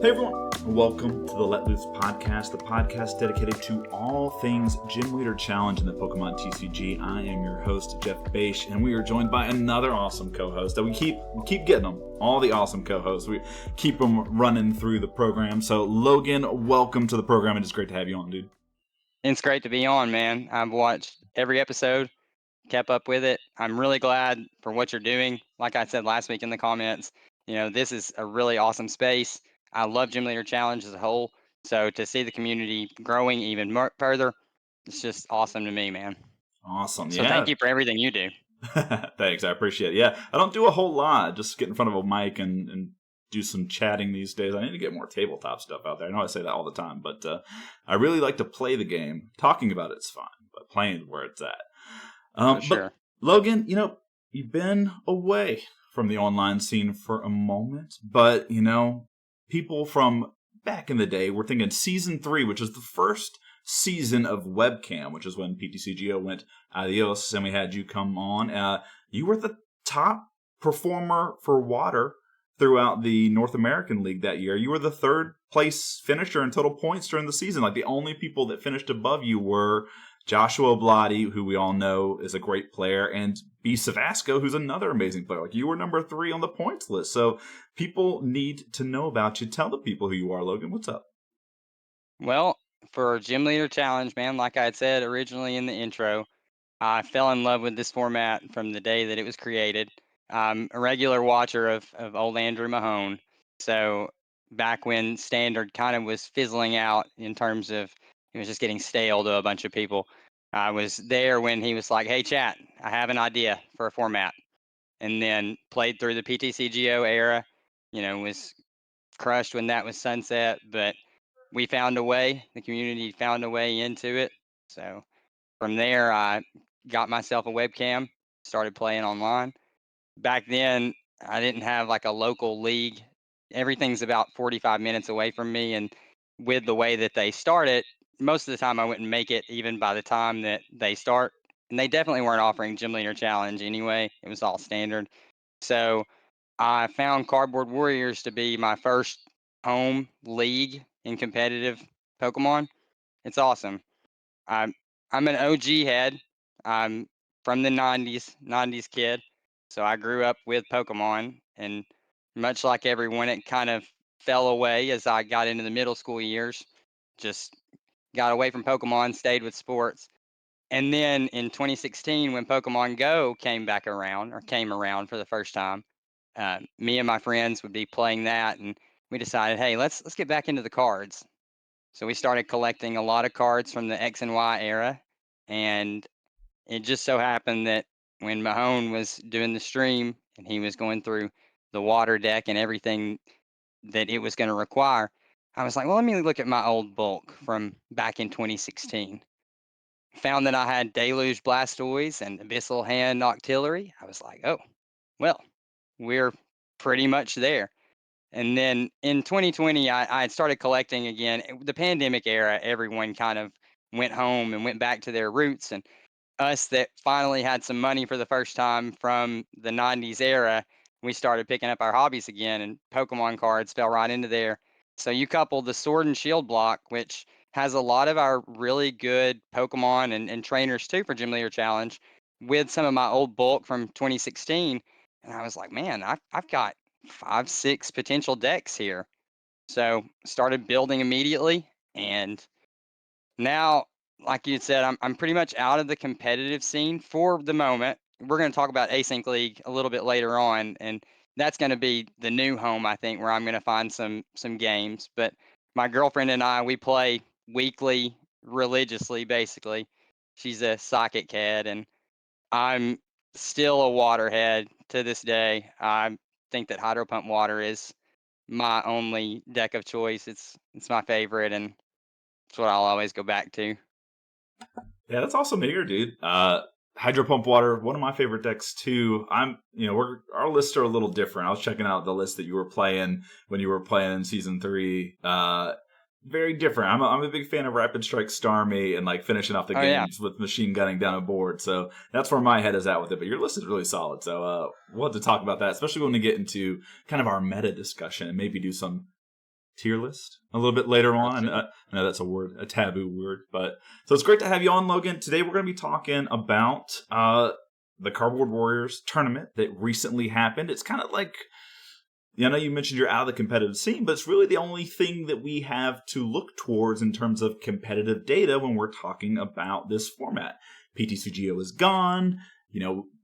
Hey everyone, welcome to the Let Loose podcast, the podcast dedicated to all things Gym Leader Challenge in the Pokemon TCG. I am your host, Jeff Bache, and we are joined by another awesome co-host that we keep getting them. All the awesome co-hosts. We keep them running through the program. So Logan, welcome to the program. It is great to have you on, dude. It's great to be on, man. I've watched every episode, kept up with it. I'm really glad for what you're doing. Like I said last week in the comments, this is a really awesome space. I love Gym Leader Challenge as a whole. So to see the community growing even further, it's just awesome to me, man. Awesome, So thank yeah. you for everything you do. Thanks, I appreciate it. Yeah, I don't do a whole lot. Just get in front of a mic and do some chatting these days. I need to get more tabletop stuff out there. I know I say that all the time, but I really like to play the game. Talking about it's fine, but playing is where it's at. For sure. But Logan, you've been away from the online scene for a moment, but people from back in the day were thinking season 3, which is the first season of webcam, which is when PTCGO went adios and we had you come on. You were the top performer for water throughout the North American League that year. You were the third place finisher in total points during the season. Like the only people that finished above you were Joshua Blotti, who we all know is a great player, and B. Savasco, who's another amazing player. Like you were number 3 on the points list. So people need to know about you. Tell the people who you are, Logan. What's up? Well, for Gym Leader Challenge, man, like I had said originally in the intro, I fell in love with this format from the day that it was created. I'm a regular watcher of old Andrew Mahone. So back when Standard kind of was fizzling out in terms of it was just getting stale to a bunch of people, I was there when he was like, "Hey, chat, I have an idea for a format." And then played through the PTCGO era, was crushed when that was sunset, but we found a way, the community found a way into it. So from there, I got myself a webcam, started playing online. Back then, I didn't have like a local league. Everything's about 45 minutes away from me. And with the way that they start it, most of the time I wouldn't make it even by the time that they start. And they definitely weren't offering Gym Leader Challenge anyway. It was all standard. So I found CardBoard Warriors to be my first home league in competitive Pokemon. It's awesome. I'm I'm an OG head. I'm from the '90s kid. So I grew up with Pokemon, and much like everyone, it kind of fell away as I got into the middle school years. Just got away from Pokemon, stayed with sports. And then in 2016, when Pokemon Go came around for the first time, me and my friends would be playing that, and we decided, hey, let's get back into the cards. So we started collecting a lot of cards from the X and Y era, and it just so happened that when Mahone was doing the stream and he was going through the water deck and everything that it was going to require, I was like, well, let me look at my old bulk from back in 2016. Found that I had Deluge Blastoise and Abyssal Hand Octillery. I was like, oh, well, we're pretty much there. And then in 2020, I had started collecting again. The pandemic era, everyone kind of went home and went back to their roots. And us that finally had some money for the first time from the '90s era, we started picking up our hobbies again, and Pokemon cards fell right into there. So you couple the Sword and Shield block, which has a lot of our really good Pokemon and trainers too for Gym Leader Challenge, with some of my old bulk from 2016, and I was like, man, I've got 5, 6 potential decks here. So started building immediately, and now, like you said, I'm pretty much out of the competitive scene for the moment. We're going to talk about Async League a little bit later on, and that's going to be the new home, I think, where I'm going to find some games. But my girlfriend and I, we play weekly, religiously, basically. She's a psychic head, and I'm still a waterhead to this day. I think that Hydro Pump Water is my only deck of choice. It's my favorite, and it's what I'll always go back to. Yeah, that's awesome to hear, dude. Hydro Pump Water, one of my favorite decks too. Our lists are a little different. I was checking out the list that you were playing when you were playing in season 3. Very different. I'm a big fan of Rapid Strike Starmie and like finishing off the Oh yeah, games with machine gunning down a board. So that's where my head is at with it. But your list is really solid. So we'll have to talk about that, especially when we get into kind of our meta discussion and maybe do some tier list a little bit later Sure, on. sure. I know that's a word, a taboo word, but so it's great to have you on, Logan. Today we're going to be talking about the Cardboard Warriors tournament that recently happened. It's kind of like, I know you mentioned you're out of the competitive scene, but it's really the only thing that we have to look towards in terms of competitive data when we're talking about this format. PTCGO is gone.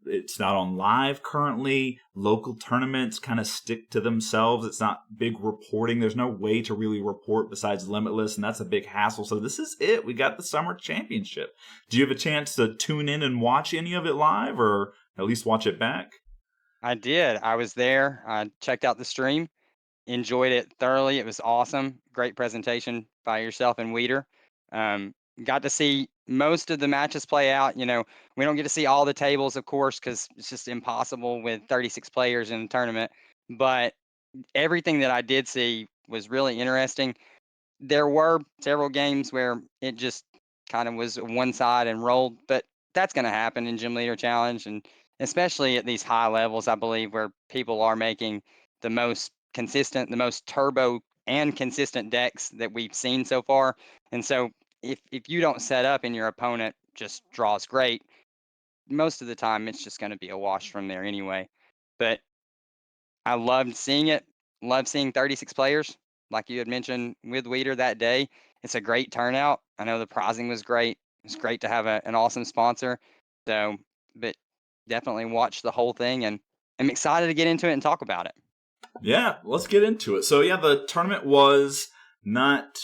It's not on live currently. Local tournaments kind of stick to themselves. It's not big reporting. There's no way to really report besides Limitless, and that's a big hassle. So this is it. We got the Summer Championship. Do you have a chance to tune in and watch any of it live, or at least watch it back? I did. I was there. I checked out the stream, enjoyed it thoroughly. It was awesome. Great presentation by yourself and Weeder. Um, got to see most of the matches play out. We don't get to see all the tables, of course, because it's just impossible with 36 players in the tournament. But everything that I did see was really interesting. There were several games where it just kind of was one side and rolled, but that's going to happen in Gym Leader Challenge, and especially at these high levels, I believe, where people are making the most consistent, the most turbo and consistent decks that we've seen so far. And so, if you don't set up and your opponent just draws great, most of the time it's just going to be a wash from there anyway. But I loved seeing it. Loved seeing 36 players, like you had mentioned with Weeder that day. It's a great turnout. I know the prizing was great. It's great to have an awesome sponsor. So, but definitely watch the whole thing, and I'm excited to get into it and talk about it. Yeah, let's get into it. So yeah, the tournament was not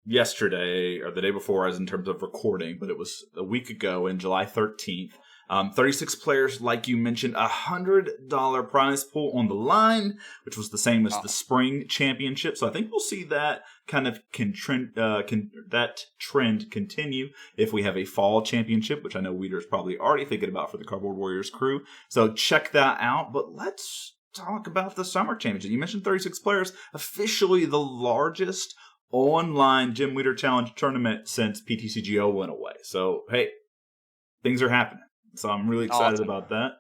yesterday or the day before as in terms of recording, but it was a week ago in July 13th. 36 players, like you mentioned, $100 prize pool on the line, which was the same as the Awesome. spring championship. So I think we'll see that kind of that trend continue if we have a fall championship, which I know Weeder's probably already thinking about for the Cardboard Warriors crew. So check that out. But let's talk about the summer championship. You mentioned 36 players, officially the largest online Gym Leader Challenge tournament since PTCGO went away. So hey, things are happening. So I'm really excited Awesome. about that.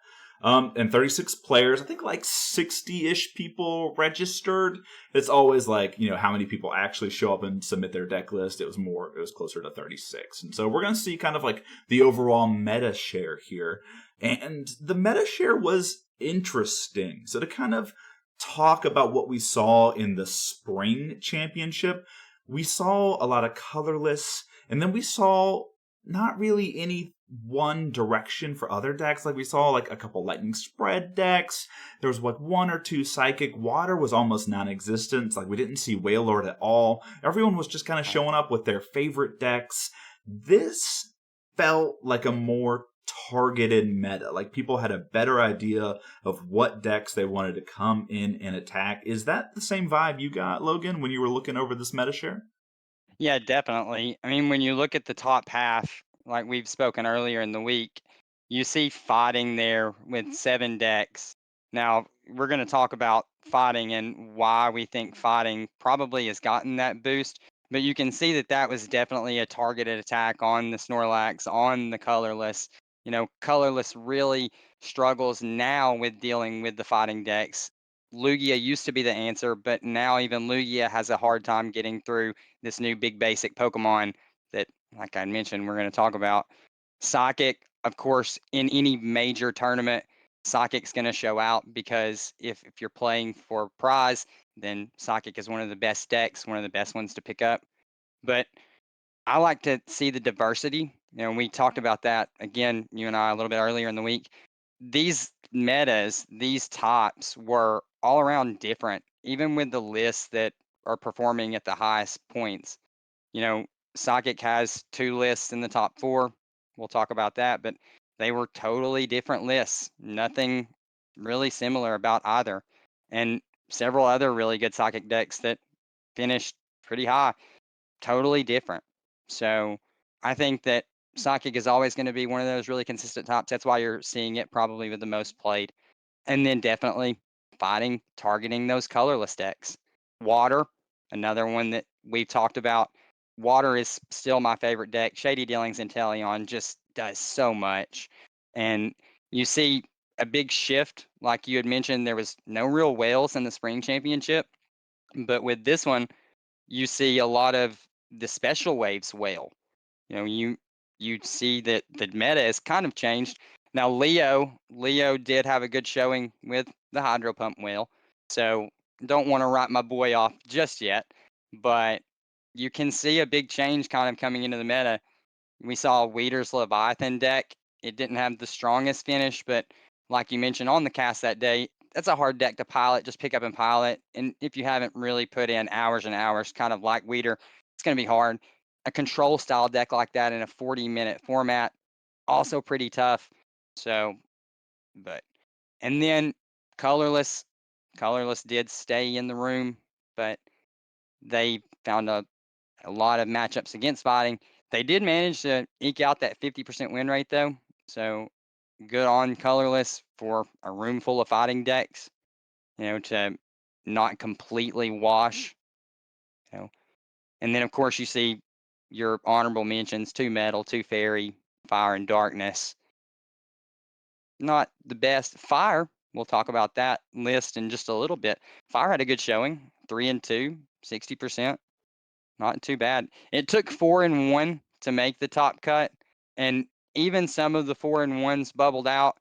And 36 players, I think like 60-ish people registered. It's always like, how many people actually show up and submit their deck list. It was closer to 36. And so we're going to see kind of like the overall meta share here. And the meta share was interesting. So to kind of talk about what we saw in the spring championship, we saw a lot of colorless, and then we saw not really any one direction for other decks. Like we saw like a couple lightning spread decks. There was like one or two psychic. Water was almost non-existent. Like we didn't see Whale Lord at all. Everyone was just kind of showing up with their favorite decks. This felt like a more targeted meta. Like people had a better idea of what decks they wanted to come in and attack. Is that the same vibe you got, Logan, when you were looking over this meta share? Yeah, definitely. I mean, when you look at the top half, like we've spoken earlier in the week, you see fighting there with 7 decks. Now, we're going to talk about fighting and why we think fighting probably has gotten that boost. But you can see that that was definitely a targeted attack on the Snorlax, on the colorless. Colorless really struggles now with dealing with the fighting decks. Lugia used to be the answer, but now even Lugia has a hard time getting through this new big basic Pokemon that, like I mentioned, we're going to talk about. Psychic, of course, in any major tournament, Psychic's going to show out because if you're playing for prize, then Psychic is one of the best decks, one of the best ones to pick up. But I like to see the diversity. We talked about that again, you and I, a little bit earlier in the week. These metas, these tops were all around different, even with the lists that are performing at the highest points. You know, Psychic has 2 lists in the top 4. We'll talk about that, but they were totally different lists. Nothing really similar about either. And several other really good Psychic decks that finished pretty high, totally different. So I think that Psychic is always going to be one of those really consistent tops. That's why you're seeing it probably with the most played. And then definitely fighting, targeting those colorless decks. Water, another one that we've talked about. Water is still my favorite deck. Shady Dealings and Teleon just does so much. And you see a big shift. Like you had mentioned, there was no real whales in the spring championship. But with this one, you see a lot of the special waves whale. You know, you see that the meta has kind of changed. Now Leo did have a good showing with the hydro pump whale, so don't want to write my boy off just yet, but you can see a big change kind of coming into the meta. We saw Weeder's Leviathan deck. It didn't have the strongest finish, but like you mentioned on the cast that day, that's a hard deck to pilot. Just pick up and pilot. And if you haven't really put in hours and hours, kind of like Weeder, it's going to be hard. A control style deck like that in a 40-minute format, also pretty tough. So, but, and then colorless, colorless did stay in the room, but they found a lot of matchups against fighting. They did manage to eke out that 50% win rate though. So good on colorless for a room full of fighting decks, to not completely wash, you know. And then of course you see your honorable mentions, two metal, two fairy, fire and darkness. Not the best. Fire, we'll talk about that list in just a little bit. Fire had a good showing, 3 and 2, 60%. Not too bad. It took 4 and 1 to make the top cut, and even some of the 4 and 1s bubbled out.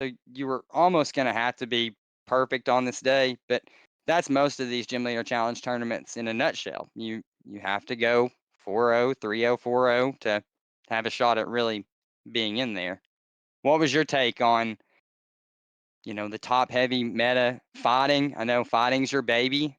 So you were almost going to have to be perfect on this day, but that's most of these Gym Leader Challenge tournaments in a nutshell. You have to go 4-0, 3-0, 4-0 to have a shot at really being in there. What was your take on, the top heavy meta fighting? I know fighting's your baby.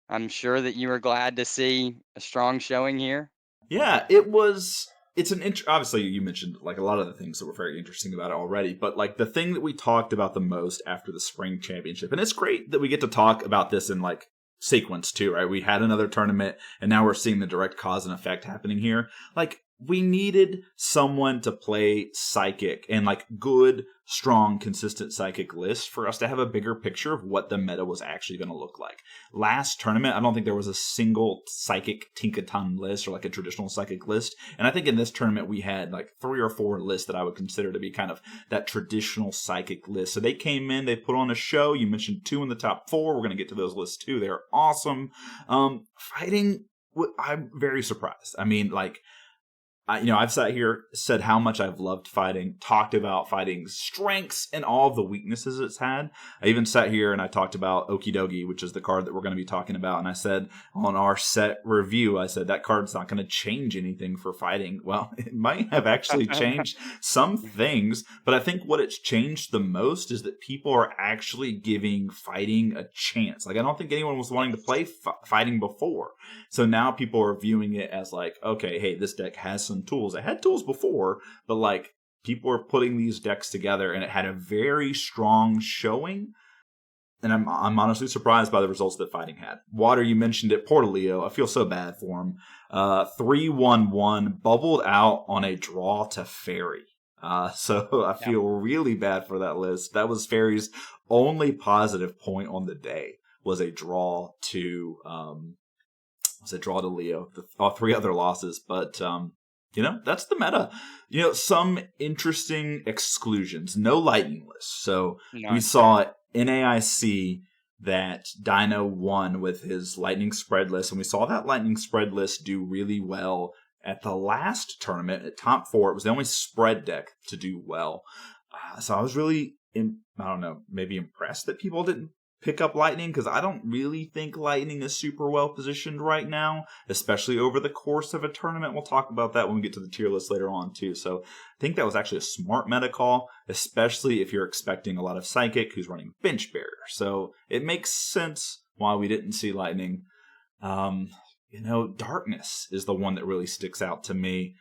I'm sure that you were glad to see a strong showing here. Yeah, it was. It's obviously you mentioned like a lot of the things that were very interesting about it already, but like the thing that we talked about the most after the spring championship, and it's great that we get to talk about this in like sequence too, right? We had another tournament, and now we're seeing the direct cause and effect happening here. Like we needed someone to play psychic and like good, strong, consistent psychic list for us to have a bigger picture of what the meta was actually going to look like. Last tournament, I don't think there was a single psychic Tinkaton list or like a traditional psychic list. And I think in this tournament, we had like 3 or 4 lists that I would consider to be kind of that traditional psychic list. So they came in, they put on a show. You mentioned 2 in the top 4. We're going to get to those lists too. They're awesome. Fighting, I'm very surprised. I mean, like, I've sat here, said how much I've loved fighting, talked about fighting's strengths and all of the weaknesses it's had. I even sat here and I talked about Okie Dogi, which is the card that we're going to be talking about. And I said on our set review, I said that card's not going to change anything for fighting. Well, it might have actually changed some things, but I think what it's changed the most is that people are actually giving fighting a chance. Like, I don't think anyone was wanting to play fighting before. So now people are viewing it as like, okay, hey, this deck has some tools. It had tools before, but like people are putting these decks together, and it had a very strong showing. And I'm honestly surprised by the results that fighting had. Water, you mentioned it. Poor Leo. I feel so bad for him. 3-1-1 bubbled out on a draw to Fairy. So I feel really bad for that list. That was Fairy's only positive point on the day, was a draw to Leo. All 3 other losses, but that's the meta. Some interesting exclusions. No lightning list. So we saw NAIC that Dino won with his lightning spread list, and we saw that lightning spread list do really well at the last tournament at top 4. It was the only spread deck to do well. So I was really, maybe impressed that people didn't pick up Lightning, because I don't really think Lightning is super well positioned right now, especially over the course of a tournament. We'll talk about that when we get to the tier list later on too. So I think that was actually a smart meta call, especially if you're expecting a lot of Psychic who's running Bench Barrier. So it makes sense why we didn't see Lightning. Darkness is the one that really sticks out to me.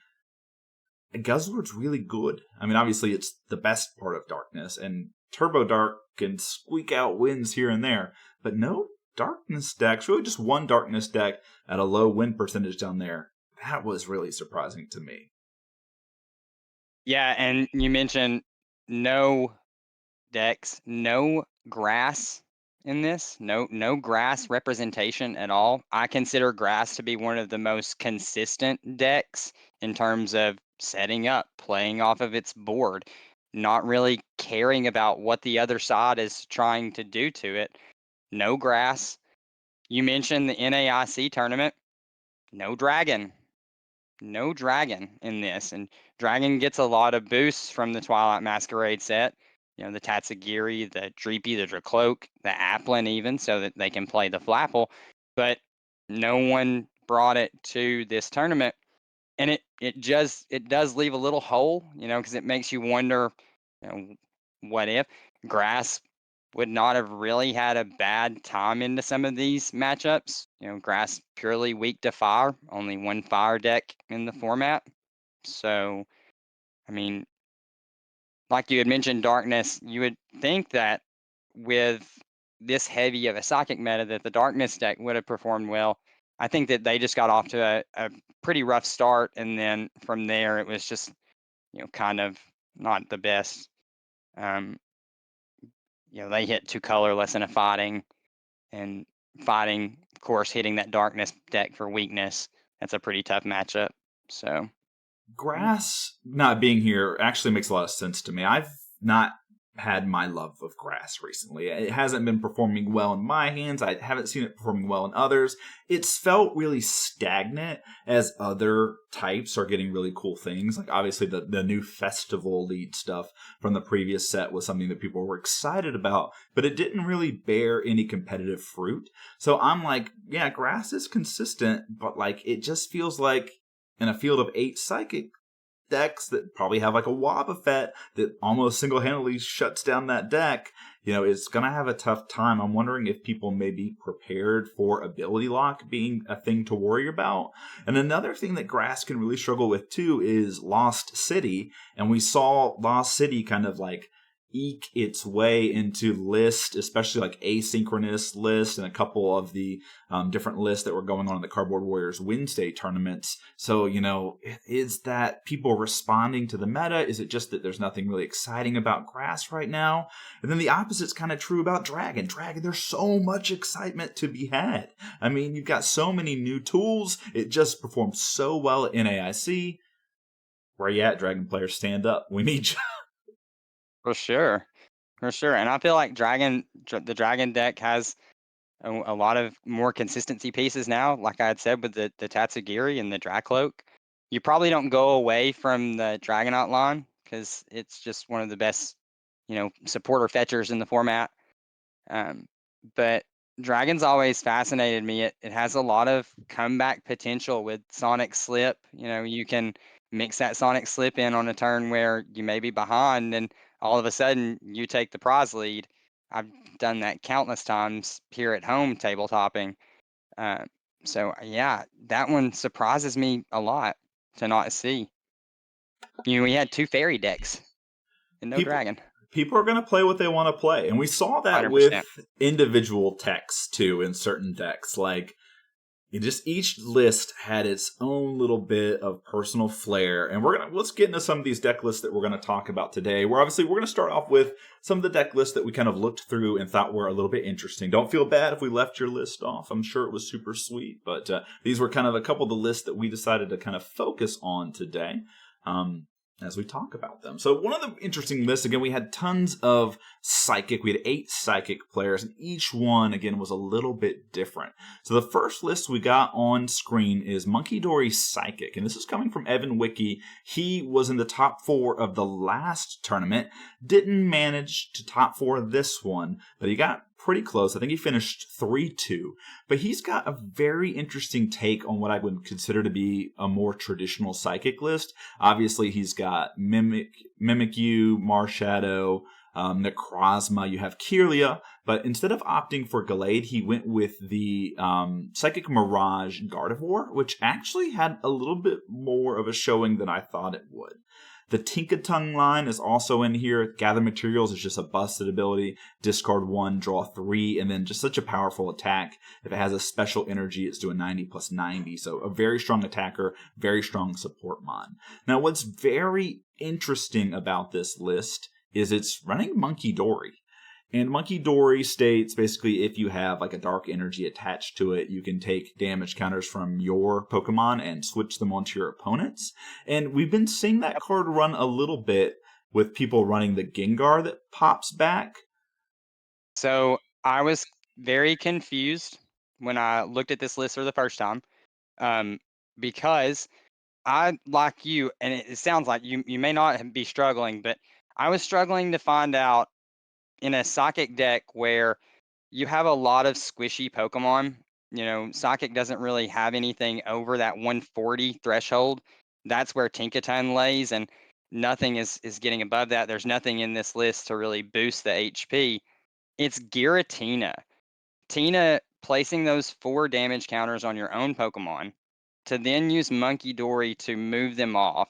Guzzlord's really good. I mean, obviously it's the best part of Darkness, and Turbo Dark can squeak out wins here and there, but no Darkness decks, really just one Darkness deck at a low win percentage down there. That was really surprising to me. Yeah, and you mentioned no decks, no grass in this, no grass representation at all. I consider grass to be one of the most consistent decks in terms of setting up, playing off of its board, not really caring about what the other side is trying to do to it. No grass. You mentioned the NAIC tournament. no dragon. No dragon in this, and dragon gets a lot of boosts from the Twilight Masquerade set. You know, the Tatsugiri, the Dreepy, the Dracloak, the Applin even, so that they can play the Flapple. But no one brought it to this tournament, and it does leave a little hole, you know, because it makes you wonder, you know, what if grass would not have really had a bad time into some of these matchups. You know, grass purely weak to fire, only one fire deck in the format. So, I mean, like you had mentioned, darkness, you would think that with this heavy of a psychic meta that the darkness deck would have performed well. I think that they just got off to a pretty rough start, and then from there it was just, you know, kind of not the best. Um, you know, they hit two colorless in a fighting, and fighting, of course, hitting that darkness deck for weakness. That's a pretty tough matchup. So, yeah. Grass not being here actually makes a lot of sense to me. I've not had my love of grass recently. It hasn't been performing well in my hands. I haven't seen it performing well in others. It's felt really stagnant as other types are getting really cool things. Like obviously the new festival lead stuff from the previous set was something that people were excited about, but it didn't really bear any competitive fruit. So I'm like, yeah, grass is consistent, but like it just feels like in a field of 8 psychic decks that probably have like a Wobbuffet that almost single-handedly shuts down that deck, you know, it's going to have a tough time. I'm wondering if people may be prepared for ability lock being a thing to worry about. And another thing that Grass can really struggle with too is Lost City. And we saw Lost City kind of like eke its way into list, especially like asynchronous list and a couple of the different lists that were going on in the Cardboard Warriors Wednesday tournaments. So, you know, is that people responding to the meta? Is it just that there's nothing really exciting about Grass right now? And then the opposite's kind of true about Dragon. Dragon, there's so much excitement to be had. I mean, you've got so many new tools. It just performed so well at NAIC. Where you at, Dragon players? Stand up. We need you. For sure. For sure. And I feel like the Dragon deck has a lot of more consistency pieces now. Like I had said with the Tatsugiri and the Dracloak, you probably don't go away from the Dragonaut line because it's just one of the best, you know, supporter fetchers in the format. Um, but Dragon's always fascinated me. It has a lot of comeback potential with Sonic Slip. You know, you can mix that Sonic Slip in on a turn where you may be behind, and all of a sudden you take the prize lead. I've done that countless times here at home tabletopping. Uh, so yeah, that one surprises me a lot to not see. You know, we had two fairy decks and no People dragon. people are going to play what they want to play, and we saw that with 100%. individual techs too in certain decks. Like just each list had its own little bit of personal flair, and let's get into some of these deck lists that we're gonna talk about today. We're gonna start off with some of the deck lists that we kind of looked through and thought were a little bit interesting. Don't feel bad if we left your list off. I'm sure it was super sweet, but these were kind of a couple of the lists that we decided to kind of focus on today. As we talk about them. So one of the interesting lists, again, we had tons of psychic. We had 8 psychic players, and each one, again, was a little bit different. So the first list we got on screen is Munkidori Psychic, and this is coming from Evan Wiki. He was in the top 4 of the last tournament, didn't manage to top 4 this one, but he got pretty close. I think he finished 3-2. But he's got a very interesting take on what I would consider to be a more traditional psychic list. Obviously, he's got Mimikyu, Marshadow, Necrozma, you have Kirlia, but instead of opting for Gallade, he went with the Psychic Mirage Gardevoir, which actually had a little bit more of a showing than I thought it would. The Tinkatongue line is also in here. Gather Materials is just a busted ability. Discard 1, draw 3, and then just such a powerful attack. If it has a special energy, it's doing 90 plus 90. So a very strong attacker, very strong support mon. Now, what's very interesting about this list is it's running Munkidori. And Munkidori states basically if you have like a dark energy attached to it, you can take damage counters from your Pokemon and switch them onto your opponents. And we've been seeing that card run a little bit with people running the Gengar that pops back. So I was very confused when I looked at this list for the first time. because I, like you, and it sounds like you may not be struggling, but I was struggling to find out in a Psychic deck where you have a lot of squishy Pokemon. Psychic doesn't really have anything over that 140 threshold. That's where Tinkaton lays, and nothing is getting above that. There's nothing in this list to really boost the HP. It's Giratina. Tina placing those 4 damage counters on your own Pokemon to then use Munkidori to move them off.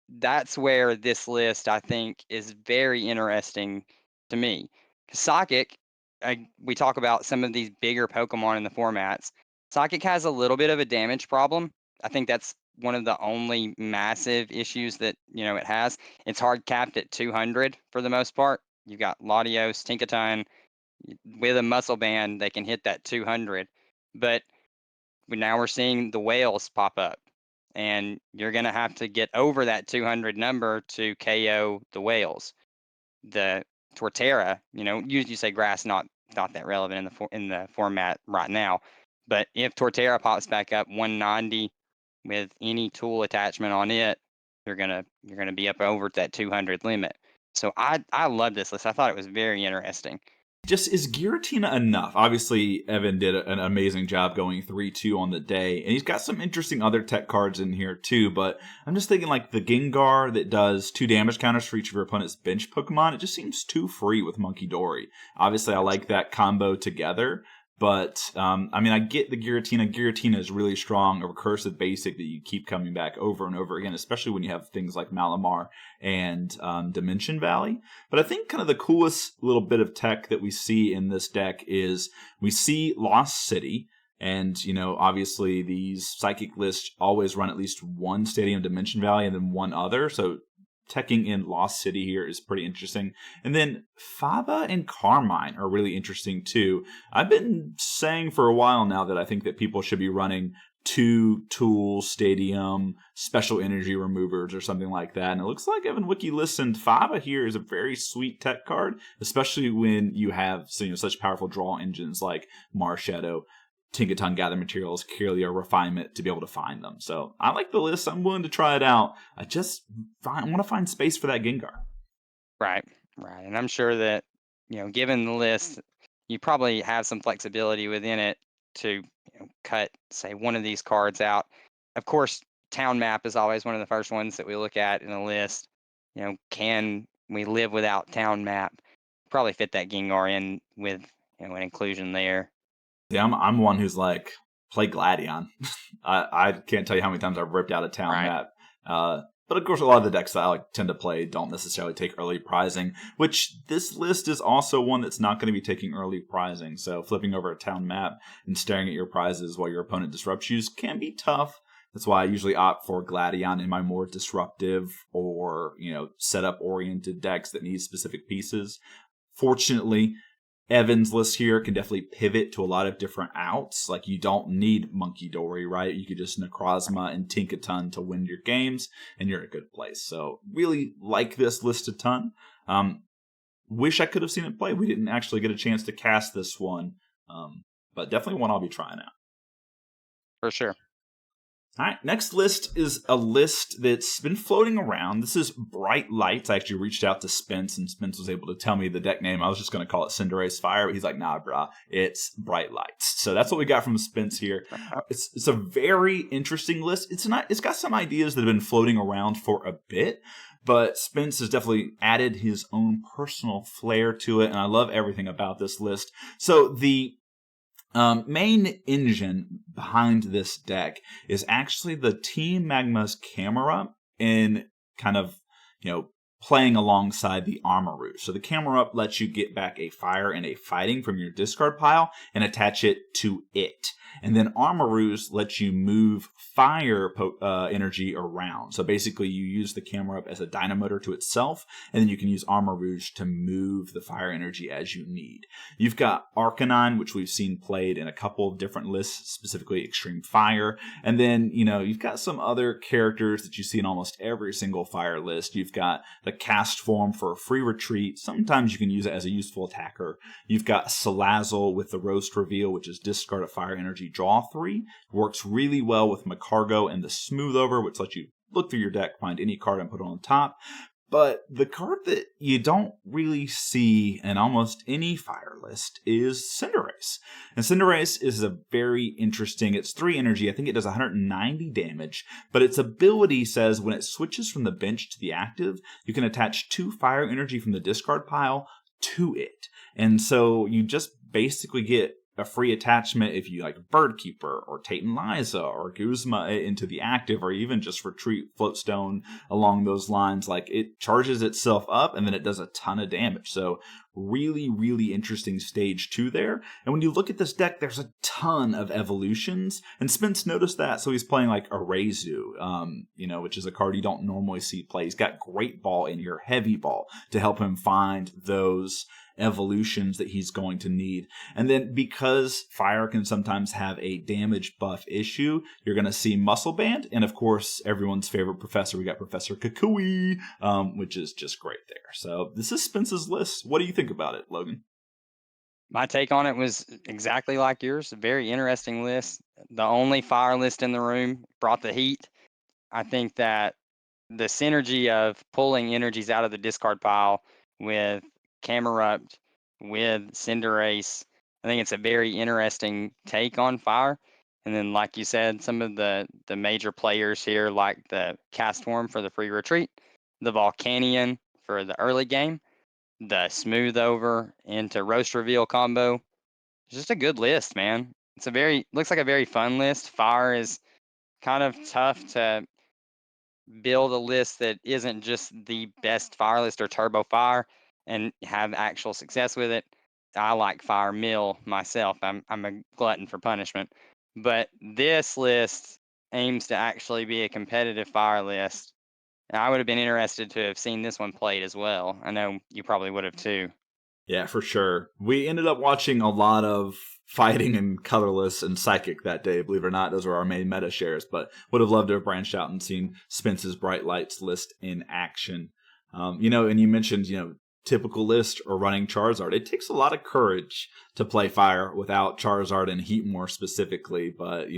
That's where this list, I think, is very interesting to me. 'Cause Psychic, we talk about some of these bigger Pokemon in the formats. Psychic has a little bit of a damage problem. I think that's one of the only massive issues that it has. It's hard capped at 200 for the most part. You've got Latios, Tinkaton with a muscle band. They can hit that 200, but now we're seeing the whales pop up, and you're going to have to get over that 200 number to KO the whales. The Torterra, you say grass, not that relevant in the format right now, but if Torterra pops back up 190 with any tool attachment on it, you're gonna be up over that 200 limit. So I love this list. I thought it was very interesting. Just is Giratina enough? Obviously, Evan did an amazing job going 3-2 on the day, and he's got some interesting other tech cards in here too, but I'm just thinking like the Gengar that does 2 damage counters for each of your opponent's bench Pokemon, it just seems too free with Munkidori. Obviously, I like that combo together, but I get the Giratina. Giratina is really strong, a recursive basic that you keep coming back over and over again, especially when you have things like Malamar and Dimension Valley. But I think kind of the coolest little bit of tech that we see in this deck is we see Lost City. And, obviously these Psychic lists always run at least one Stadium Dimension Valley and then one other. So teching in Lost City here is pretty interesting. And then Faba and Carmine are really interesting too. I've been saying for a while now that I think that people should be running 2 tools, Stadium, special energy removers, or something like that. And it looks like Evan Wiki listened. Faba here is a very sweet tech card, especially when you have such powerful draw engines like Marshadow, Tinkaton, Gather Materials, Kirlia, Refinement to be able to find them. So I like the list. I'm willing to try it out. I want to find space for that Gengar. Right. And I'm sure that, given the list, you probably have some flexibility within it to cut, say, one of these cards out. Of course, town map is always one of the first ones that we look at in a list. Can we live without town map? Probably fit that Gengar in with an inclusion there. Yeah, I'm one who's like, play Gladion. I can't tell you how many times I've ripped out a town map. But of course, a lot of the decks that I tend to play don't necessarily take early prizing, which this list is also one that's not going to be taking early prizing. So flipping over a town map and staring at your prizes while your opponent disrupts you can be tough. That's why I usually opt for Gladion in my more disruptive or, setup-oriented decks that need specific pieces. Fortunately, Evan's list here can definitely pivot to a lot of different outs. Like, you don't need Munkidori, right? You could just Necrozma and Tinkaton to win your games, and you're in a good place. So, really like this list a ton. Wish I could have seen it play. We didn't actually get a chance to cast this one, but definitely one I'll be trying out. For sure. All right, next list is a list that's been floating around. This is Bright Lights. I actually reached out to Spence, and Spence was able to tell me the deck name. I was just going to call it Cinderace Fire, but he's like, nah, brah, it's Bright Lights. So that's what we got from Spence here. It's a very interesting list. It's got some ideas that have been floating around for a bit, but Spence has definitely added his own personal flair to it, and I love everything about this list. So the main engine behind this deck is actually the Team Magma's camera in kind of, playing alongside the Armor Rouge. So the Camera Up lets you get back a fire and a fighting from your discard pile and attach it to it. And then Armor Rouge lets you move fire energy around. So basically you use the Camera Up as a dynamotor to itself, and then you can use Armor Rouge to move the fire energy as you need. You've got Arcanine, which we've seen played in a couple of different lists, specifically Extreme Fire. And then, you've got some other characters that you see in almost every single fire list. You've got the cast form for a free retreat. Sometimes you can use it as a useful attacker. You've got Salazzle with the Roast Reveal, which is discard a fire energy, draw 3. Works really well with Macargo and the Smooth Over, which lets you look through your deck, find any card and put it on top. But the card that you don't really see in almost any fire list is Cinderace. And Cinderace is a very interesting, it's 3 energy, I think it does 190 damage, but its ability says when it switches from the bench to the active, you can attach 2 fire energy from the discard pile to it. And so you just basically get a free attachment if you like Birdkeeper or Tate and Liza or Guzma into the active, or even just retreat Floatstone along those lines. Like, it charges itself up and then it does a ton of damage. So really, really interesting stage 2 there. And when you look at this deck, there's a ton of evolutions. And Spence noticed that, so he's playing like Arazu, which is a card you don't normally see play. He's got Great Ball in here, Heavy Ball, to help him find those evolutions that he's going to need. And then because fire can sometimes have a damage buff issue, you're going to see Muscle Band, and of course everyone's favorite professor, we got Professor Kukui, which is just great there. So this is Spence's list. What do you think about it, Logan? My take on it was exactly like yours. A very interesting list. The only fire list in the room brought the heat. I think that the synergy of pulling energies out of the discard pile with Camerupt, with Cinderace, I think it's a very interesting take on fire. And then, like you said, some of the major players here, like the Castform for the free retreat, the Volcanion for the early game, the Smooth Over into Roast Reveal combo. It's just a good list, man. Looks like a very fun list. Fire is kind of tough to build a list that isn't just the best fire list or turbo fire and have actual success with it. I like Fire Mill myself. I'm a glutton for punishment. But this list aims to actually be a competitive fire list. And I would have been interested to have seen this one played as well. I know you probably would have too. Yeah, for sure. We ended up watching a lot of Fighting and Colorless and Psychic that day, believe it or not. Those were our main meta shares, but would have loved to have branched out and seen Spence's Bright Lights list in action. And you mentioned, typical list or running Charizard. It takes a lot of courage to play Fire without Charizard and Heat more specifically, but,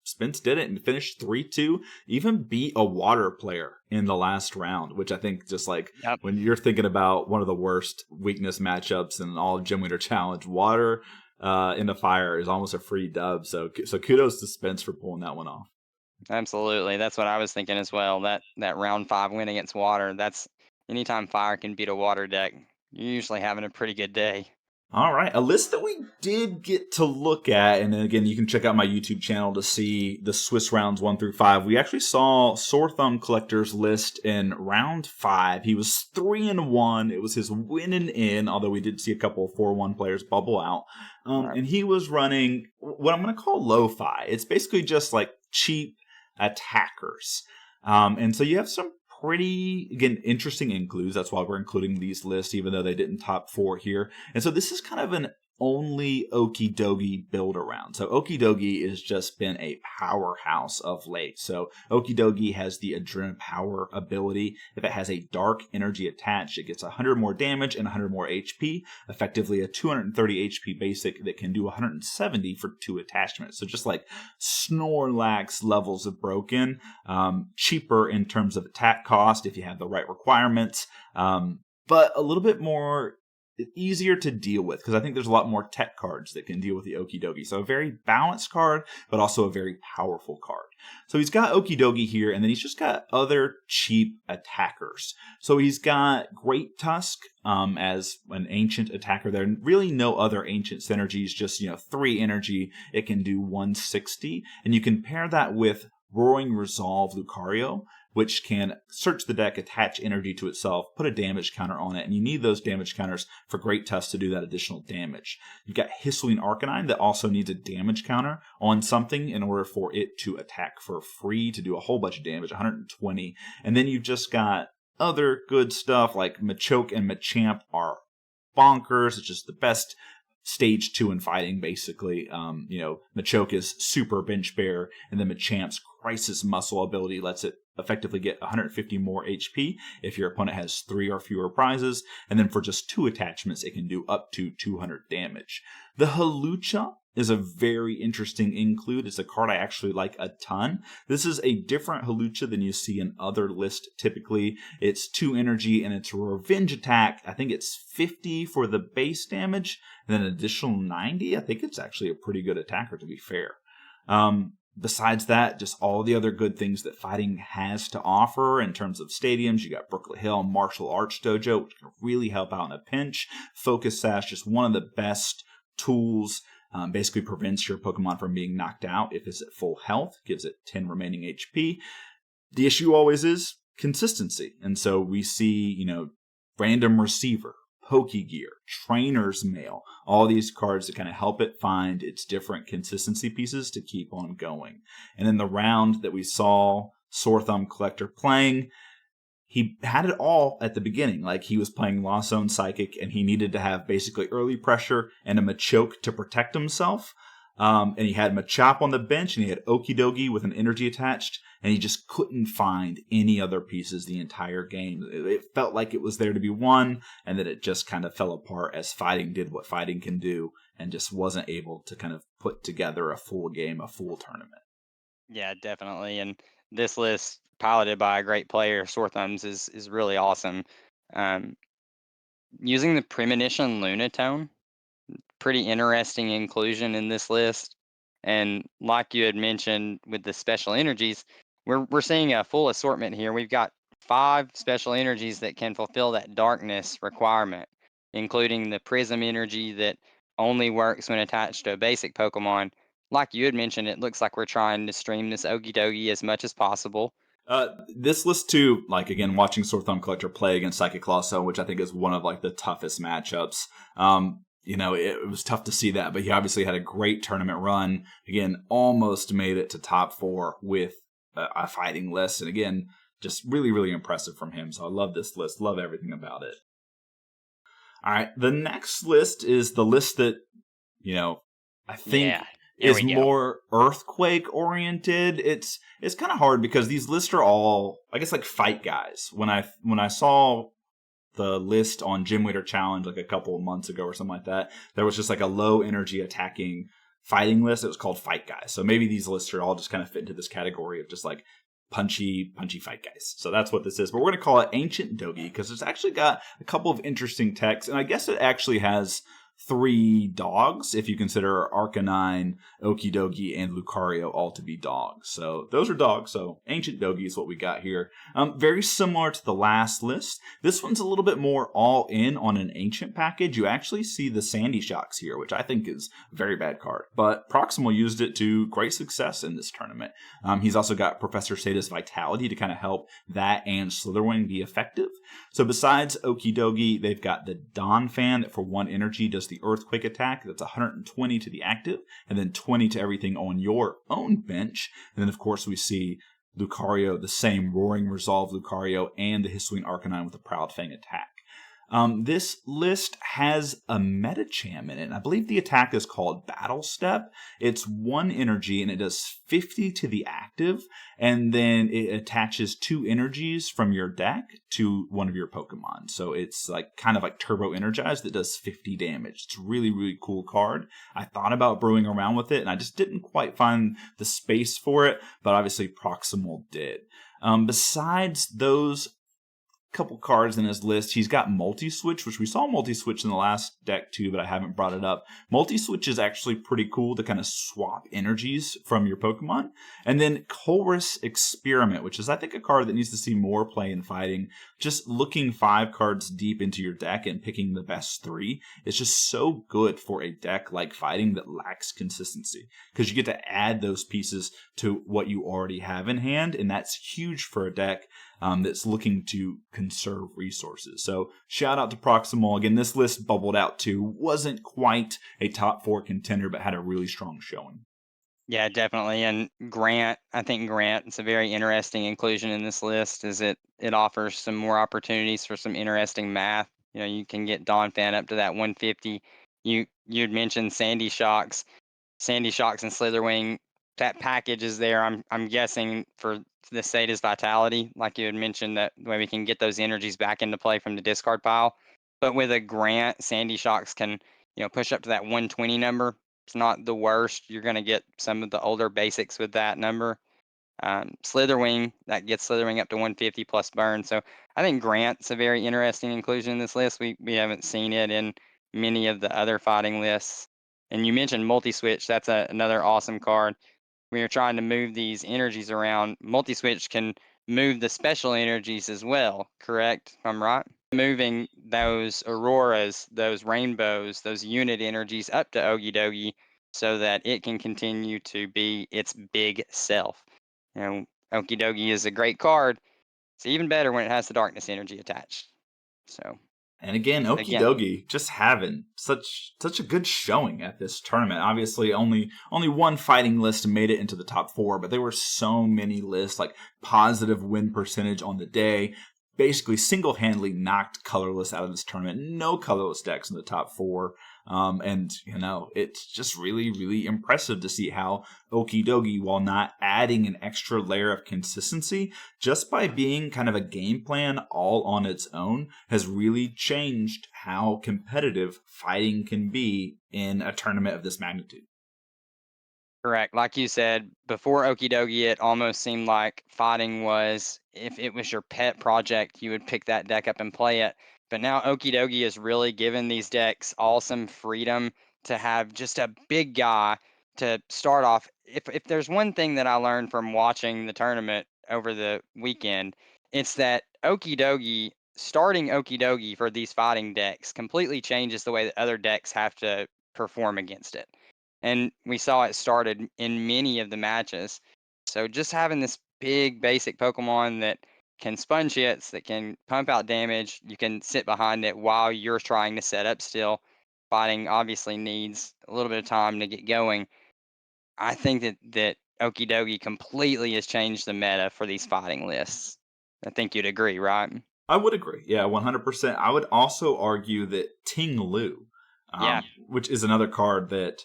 Spence did it and finished 3-2, even beat a Water player in the last round, which I think just like Yep. when you're thinking about one of the worst weakness matchups in all Gym Leader Challenge, Water into Fire is almost a free dub. So kudos to Spence for pulling that one off. Absolutely. That's what I was thinking as well. That round 5 win against Water, that's anytime Fire can beat a Water deck, you're usually having a pretty good day. All right, a list that we did get to look at, and then again, you can check out my YouTube channel to see the Swiss rounds 1 through 5. We actually saw Sore Thumb Collector's list in round 5. He was 3-1. It was his winning in, although we did see a couple of 4-1 players bubble out. And he was running what I'm going to call lo-fi. It's basically just like cheap attackers. And so you have some pretty, again, interesting includes. That's why we're including these lists, even though they didn't top 4 here. And so this is kind of an only Okidogi build around. So Okidogi has just been a powerhouse of late. So Okidogi has the Adrenaline Power ability. If it has a dark energy attached, it gets 100 more damage and 100 more HP, effectively a 230 HP basic that can do 170 for 2 attachments. So just like Snorlax levels of broken, cheaper in terms of attack cost if you have the right requirements, but a little bit more easier to deal with because I think there's a lot more tech cards that can deal with the Okidogi. So a very balanced card, but also a very powerful card. So he's got Okidogi here, and then he's just got other cheap attackers. So he's got Great Tusk as an ancient attacker. There are really no other ancient synergies, just 3 energy. It can do 160, and you can pair that with Roaring Resolve Lucario, which can search the deck, attach energy to itself, put a damage counter on it, and you need those damage counters for Great Tusk to do that additional damage. You've got Histline Arcanine that also needs a damage counter on something in order for it to attack for free to do a whole bunch of damage, 120. And then you've just got other good stuff like Machoke and Machamp are bonkers. It's just the best stage 2 in fighting, basically. Machoke is super bench bear, and then Machamp's Crisis Muscle ability lets it effectively get 150 more HP if your opponent has 3 or fewer prizes. And then for just 2 attachments, it can do up to 200 damage. The Halucha is a very interesting include. It's a card I actually like a ton. This is a different Halucha than you see in other lists typically. It's 2 energy and it's a revenge attack. I think it's 50 for the base damage and then an additional 90. I think it's actually a pretty good attacker, to be fair. Besides that, just all the other good things that fighting has to offer in terms of stadiums. You got Brooklyn Hill Martial Arts Dojo, which can really help out in a pinch. Focus Sash, just one of the best tools. Basically prevents your Pokemon from being knocked out if it's at full health, gives it 10 remaining HP. The issue always is consistency. And so we see, Random Receiver, Pokegear, Trainer's Mail, all these cards that kind of help it find its different consistency pieces to keep on going. And in the round that we saw Sore Thumb Collector playing, he had it all at the beginning. Like, he was playing Lost Zone Psychic, and he needed to have basically early pressure and a Machoke to protect himself. And he had Machop on the bench, and he had Okidogi with an energy attached, and he just couldn't find any other pieces the entire game. It felt like it was there to be won, and then it just kind of fell apart as fighting did what fighting can do, and just wasn't able to kind of put together a full game, a full tournament. Yeah, definitely. And this list, piloted by a great player, Sore Thumbs, is really awesome. Um, Using the Premonition Lunatone, pretty interesting inclusion in this list. And like you had mentioned with the special energies, we're seeing a full assortment here. We've got 5 special energies that can fulfill that darkness requirement, including the prism energy that only works when attached to a basic Pokemon. Like you had mentioned, it looks like we're trying to stream this Okidogi as much as possible. This list too, like again, watching Sore Thumb Collector play against Psychic Colosso, which I think is one of like the toughest matchups. It was tough to see that, but he obviously had a great tournament run. Again, almost made it to top 4 with a fighting list, and again, just really, really impressive from him. So I love this list, love everything about it. All right, the next list is the list that I think Yeah, here is we go. more earthquake oriented. It's kind of hard because these lists are all, I guess, like fight guys. When I saw the list on Gym Leader Challenge like a couple of months ago or something like that, there was just like a low energy attacking fighting list. It was called Fight Guys. So maybe these lists are all just kind of fit into this category of just like punchy fight guys. So that's what this is. But we're going to call it Ancient Dogi because it's actually got a couple of interesting texts, and I guess it actually has 3 dogs if you consider Arcanine, Okidogi, and Lucario all to be dogs. So those are dogs. So Ancient Dogi is what we got here. Very similar to the last list. This one's a little bit more all in on an ancient package. You actually see the Sandy Shocks here, which I think is a very bad card. But Proximal used it to great success in this tournament. He's also got Professor Sata's Vitality to kind of help that and Slitherwing be effective. So besides Okidogi, they've got the Dawn Fan that for 1 energy does the Earthquake attack. That's 120 to the active, and then 20 to everything on your own bench. And then, of course, we see Lucario, the same Roaring Resolve Lucario, and the Hisuian Arcanine with the Proud Fang attack. This list has a Medicham in it. I believe the attack is called Battle Step. It's 1 energy and it does 50 to the active, and then it attaches 2 energies from your deck to one of your Pokemon. So it's like kind of like Turbo Energized that does 50 damage. It's a really, really cool card. I thought about brewing around with it and I just didn't quite find the space for it, but obviously Proximal did. Besides those couple cards in his list, he's got Multi-Switch, which we saw Multi-Switch in the last deck too, but I haven't brought it up. Multi-Switch is actually pretty cool to kind of swap energies from your Pokemon. And then Chorus Experiment, which is I think a card that needs to see more play in fighting. Just looking 5 cards deep into your deck and picking the best 3 is just so good for a deck like fighting that lacks consistency, because you get to add those pieces to what you already have in hand, and that's huge for a deck that's looking to conserve resources. So shout out to Proximal. Again, this list bubbled out too. Wasn't quite a top 4 contender, but had a really strong showing. Yeah, definitely. And I think Grant is a very interesting inclusion in this list, as it offers some more opportunities for some interesting math. You can get Dawn Fan up to that 150. You'd mentioned Sandy Shocks and Slitherwing that package is there. I'm guessing for the Sata's Vitality, like you had mentioned, that way we can get those energies back into play from the discard pile. But with a Grant, Sandy Shocks can, push up to that 120 number. It's not the worst. You're going to get some of the older basics with that number. Slitherwing, that gets Slitherwing up to 150 plus burn. So I think Grant's a very interesting inclusion in this list. We haven't seen it in many of the other fighting lists. And you mentioned multi-switch. That's another awesome card. When you're trying to move these energies around, multi-switch can move the special energies as well, correct? If I'm right? Moving those auroras, those rainbows, those unit energies up to Ogie Dogie so that it can continue to be its big self. Okie Dokie is a great card. It's even better when it has the darkness energy attached. So, and again, Okie Dogie just having such a good showing at this tournament. Obviously, only one fighting list made it into the top 4, but there were so many lists, like positive win percentage on the day. Basically, single-handedly knocked colorless out of this tournament. No colorless decks in the top 4. And, it's just really, really impressive to see how Okie Dogie, while not adding an extra layer of consistency, just by being kind of a game plan all on its own, has really changed how competitive fighting can be in a tournament of this magnitude. Correct. Like you said, before Okie Dogie, it almost seemed like fighting was, if it was your pet project, you would pick that deck up and play it. But now Okie Dogie has really given these decks all some freedom to have just a big guy to start off. If there's one thing that I learned from watching the tournament over the weekend, it's that starting Okie Dogie for these fighting decks completely changes the way that other decks have to perform against it. And we saw it started in many of the matches. So just having this big basic Pokemon that can sponge hits, that can pump out damage, you can sit behind it while you're trying to set up still. Fighting obviously needs a little bit of time to get going. I think that Okie Dogie completely has changed the meta for these fighting lists. I think you'd agree, right? I would agree. Yeah, 100%. I would also argue that Ting Lu, Yeah. which is another card that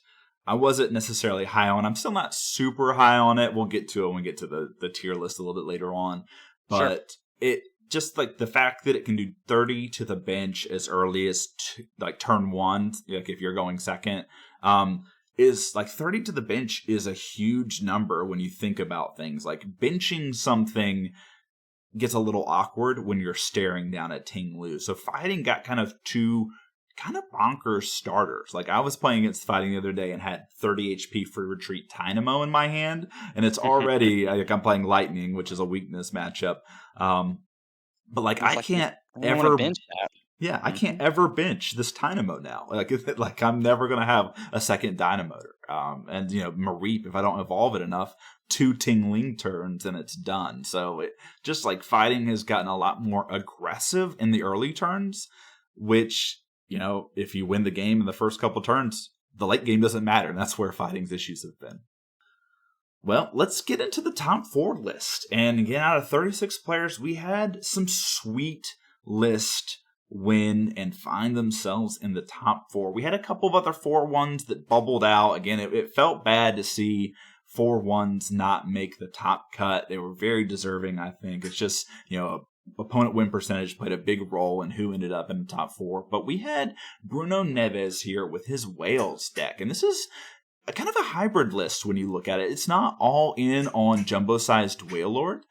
I wasn't necessarily high on. I'm still not super high on it. We'll get to it when we get to the tier list a little bit later on. But it just like the fact that it can do 30 to the bench as early as like turn 1, like if you're going second, is like 30 to the bench is a huge number when you think about things. Like benching something gets a little awkward when you're staring down at Ting Lu. So fighting got kind of two kind of bonkers starters. Like I was playing against fighting the other day and had 30 HP free retreat Dynamo in my hand, and it's already like I'm playing Lightning, which is a weakness matchup. But like I can't ever bench that. Yeah, I can't ever bench this Dynamo now. Like I'm never gonna have a second Dynamo. And Mareep, if I don't evolve it enough, 2 Tingling turns and it's done. So it just like fighting has gotten a lot more aggressive in the early turns, which if you win the game in the first couple turns, the late game doesn't matter. And that's where fighting's issues have been. Well, let's get into the top 4 list. And again, out of 36 players, we had some sweet list win and find themselves in the top 4. We had a couple of other 4-1s that bubbled out. Again, it felt bad to see 4-1s not make the top cut. They were very deserving, I think. It's just, opponent win percentage played a big role in who ended up in the top 4. But we had Bruno Neves here with his Whales deck. And this is a kind of a hybrid list when you look at it. It's not all in on jumbo-sized Wailord,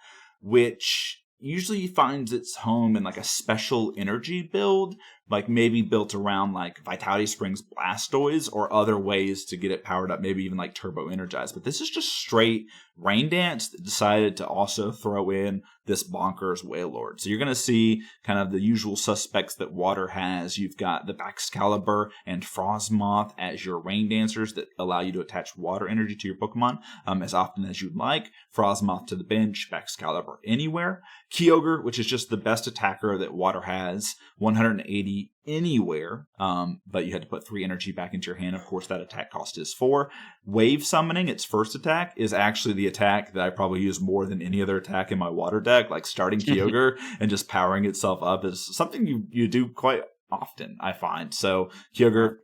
which usually finds its home in like a special energy build, like maybe built around like Vitality Springs Blastoise or other ways to get it powered up, maybe even like turbo energized. But this is just straight Rain Dance that decided to also throw in this bonkers Wailord. So you're going to see kind of the usual suspects that Water has. You've got the Baxcalibur and Frostmoth as your Rain Dancers that allow you to attach water energy to your Pokemon as often as you'd like. Frostmoth to the bench, Baxcalibur anywhere. Kyogre, which is just the best attacker that Water has, 180 anywhere, but you had to put 3 energy back into your hand. Of course, that attack cost is 4. Wave Summoning, its first attack, is actually the attack that I probably use more than any other attack in my Water deck. Like starting Kyogre and just powering itself up is something you do quite often, I find. So Kyogre,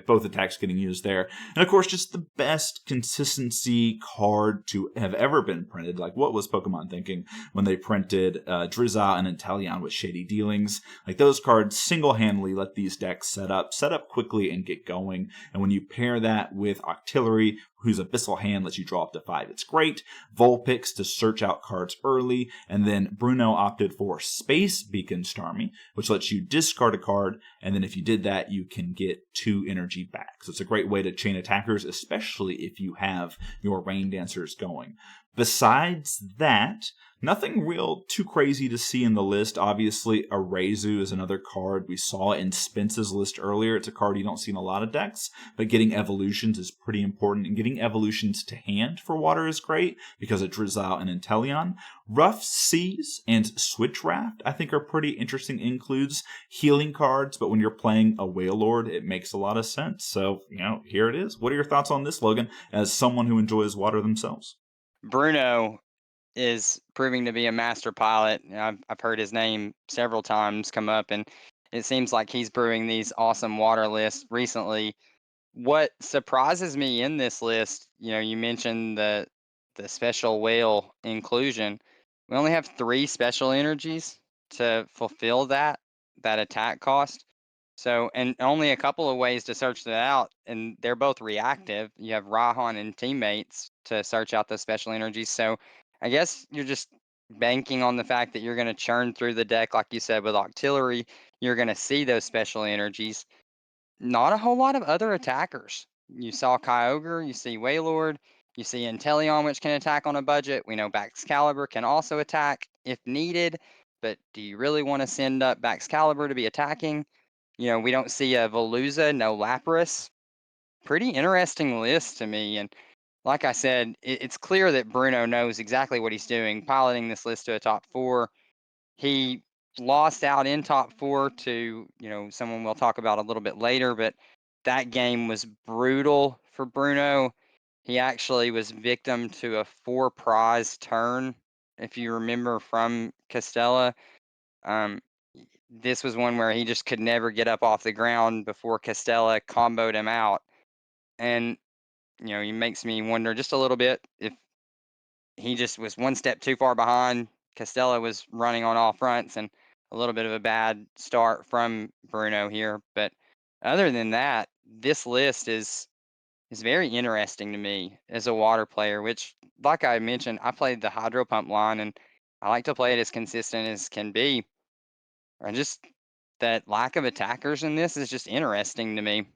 both attacks getting used there. And of course, just the best consistency card to have ever been printed. Like, what was Pokemon thinking when they printed Drizzile and Inteleon with Shady Dealings? Like, those cards single-handedly let these decks set up quickly and get going. And when you pair that with Octillery, whose Abyssal Hand lets you draw up to 5, it's great. Vulpix to search out cards early. And then Bruno opted for Space Beacon Starmie, which lets you discard a card. And then if you did that, you can get 2 energy back. So it's a great way to chain attackers, especially if you have your Rain Dancers going. Besides that, nothing real too crazy to see in the list. Obviously, Arezu is another card we saw in Spence's list earlier. It's a card you don't see in a lot of decks, but getting evolutions is pretty important. And getting evolutions to hand for water is great because of Drizzile and Inteleon. Rough Seas and Switch Raft, I think, are pretty interesting includes. Healing cards, but when you're playing a Wailord, it makes a lot of sense. So, here it is. What are your thoughts on this, Logan, as someone who enjoys water themselves? Bruno is proving to be a master pilot. I've heard his name several times come up, and it seems like he's brewing these awesome water lists recently. What surprises me in this list, you mentioned the special whale inclusion. We only have 3 special energies to fulfill that attack cost. So, and only a couple of ways to search that out, and they're both reactive. You have Rahan and teammates to search out those special energies. So, I guess you're just banking on the fact that you're going to churn through the deck, like you said, with Octillery. You're going to see those special energies. Not a whole lot of other attackers. You saw Kyogre, you see Wailord, you see Inteleon, which can attack on a budget. We know Baxcalibur can also attack if needed, but do you really want to send up Baxcalibur to be attacking? We don't see a Veluza, no Lapras. Pretty interesting list to me. And like I said, it's clear that Bruno knows exactly what he's doing, piloting this list to a top 4. He lost out in top 4 to, someone we'll talk about a little bit later, but that game was brutal for Bruno. He actually was victim to a 4 prize turn, if you remember from Castella. Um, this was one where he just could never get up off the ground before Castella comboed him out. And, he makes me wonder just a little bit if he just was one step too far behind. Castella was running on all fronts, and a little bit of a bad start from Bruno here. But other than that, this list is very interesting to me as a water player, which, like I mentioned, I played the hydro pump line, and I like to play it as consistent as can be. And just that lack of attackers in this is just interesting to me.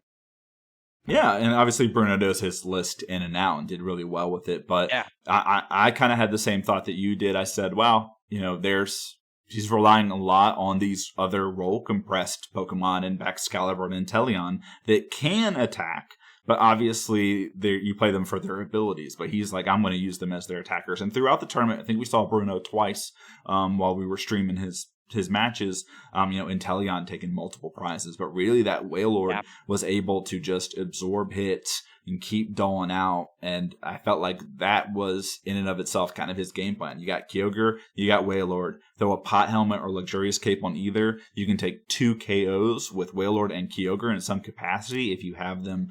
Yeah, and obviously Bruno knows his list in and out and did really well with it. But Yeah, I kind of had the same thought that you did. I said, wow, he's relying a lot on these other role compressed Pokemon and Baxcalibur and Inteleon that can attack. But obviously, you play them for their abilities. But he's like, I'm going to use them as their attackers. And throughout the tournament, I think we saw Bruno twice while we were streaming his matches, Inteleon taking multiple prizes, but really that Wailord yeah, was able to just absorb hits and keep doling out. And I felt like that was in and of itself kind of his game plan. You got Kyogre, you got Wailord, throw a pot helmet or luxurious cape on either. You can take 2 KOs with Wailord and Kyogre in some capacity if you have them,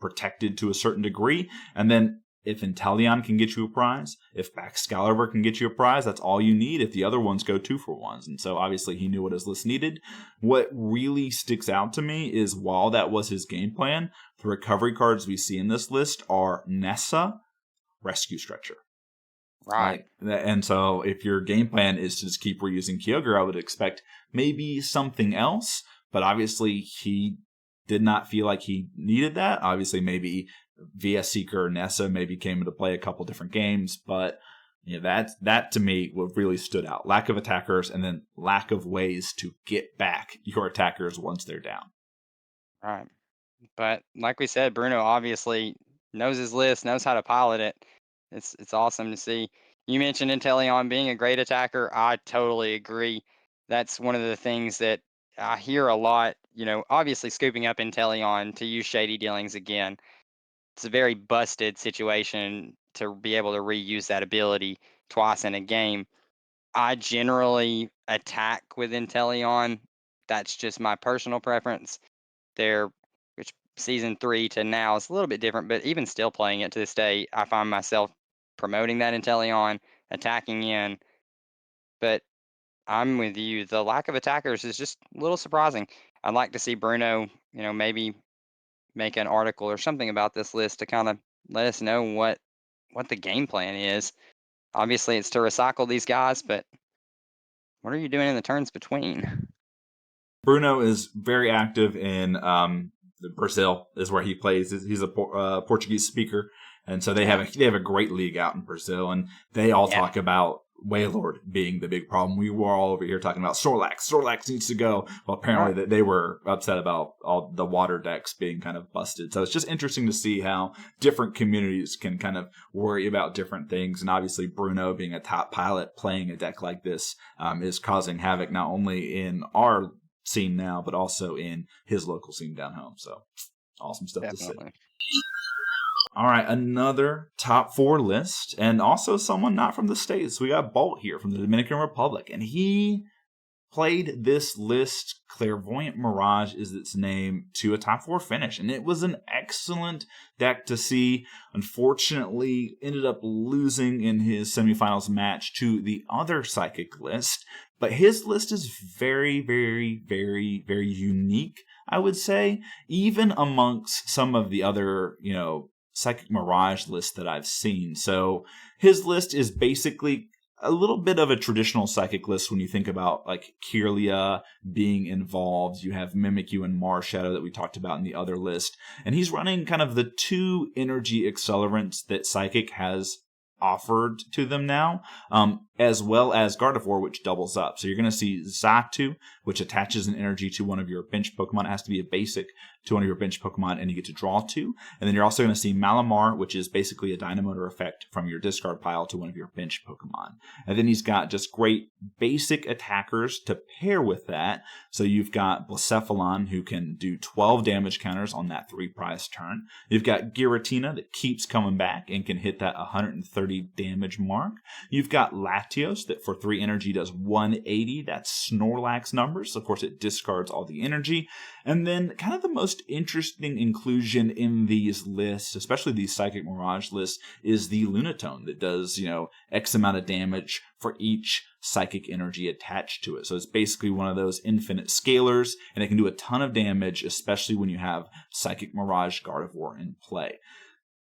protected to a certain degree. And then if Inteleon can get you a prize, if Baxcalibur can get you a prize, that's all you need if the other ones go 2-for-1s. And so obviously he knew what his list needed. What really sticks out to me is while that was his game plan, the recovery cards we see in this list are Nessa, Rescue Stretcher. right. And so if your game plan is to just keep reusing Kyogre, I would expect maybe something else. But obviously he did not feel like he needed that. Obviously maybe via Seeker or Nessa maybe came into play a couple different games, but that to me what really stood out. Lack of attackers and then lack of ways to get back your attackers once they're down. Right. But like we said, Bruno obviously knows his list, knows how to pilot it. It's awesome to see. You mentioned Inteleon being a great attacker. I totally agree. That's one of the things that I hear a lot. Obviously scooping up Inteleon to use Shady Dealings again. It's a very busted situation to be able to reuse that ability twice in a game. I generally attack with Inteleon. That's just my personal preference. They're which season 3 to now is a little bit different, but even still playing it to this day, I find myself promoting that Intellion, attacking in. But I'm with you. The lack of attackers is just a little surprising. I'd like to see Bruno, maybe make an article or something about this list to kind of let us know what the game plan is. Obviously, it's to recycle these guys, but what are you doing in the turns between? Bruno is very active in Brazil, is where he plays. He's a Portuguese speaker, and so they Yeah, have a great league out in Brazil, and they all yeah, talk about Waylord being the big problem. We were all over here talking about Sorlax. Sorlax needs to go. Well, apparently right. they were upset about all the water decks being kind of busted. So it's just interesting to see how different communities can kind of worry about different things. And obviously, Bruno being a top pilot playing a deck like this is causing havoc not only in our scene now, but also in his local scene down home. So awesome stuff to see. Definitely. All right, another top 4 list, and also someone not from the States. We got Bolt here from the Dominican Republic, and he played this list. Clairvoyant Mirage is its name, to a top 4 finish, and it was an excellent deck to see. Unfortunately, ended up losing in his semifinals match to the other Psychic list, but his list is very, very, very, very unique, I would say, even amongst some of the other, Psychic Mirage lists that I've seen. So his list is basically a little bit of a traditional psychic list when you think about like Kirlia being involved. You have Mimikyu and Marshadow that we talked about in the other list. And he's running kind of the 2 energy accelerants that Psychic has offered to them now, as well as Gardevoir, which doubles up. So you're going to see Xatu, which attaches an energy to one of your bench Pokemon. It has to be a basic to one of your bench Pokemon, and you get to draw 2. And then you're also going to see Malamar, which is basically a Dynamotor effect from your discard pile to one of your bench Pokemon. And then he's got just great basic attackers to pair with that. So you've got Blacephalon, who can do 12 damage counters on that 3 prize turn. You've got Giratina that keeps coming back and can hit that 130 damage mark. You've got Latios that for 3 energy does 180. That's Snorlax numbers. Of course, it discards all the energy. And then kind of the most interesting inclusion in these lists, especially these Psychic Mirage lists, is the Lunatone that does, X amount of damage for each psychic energy attached to it. So it's basically one of those infinite scalers, and it can do a ton of damage, especially when you have Psychic Mirage Gardevoir in play.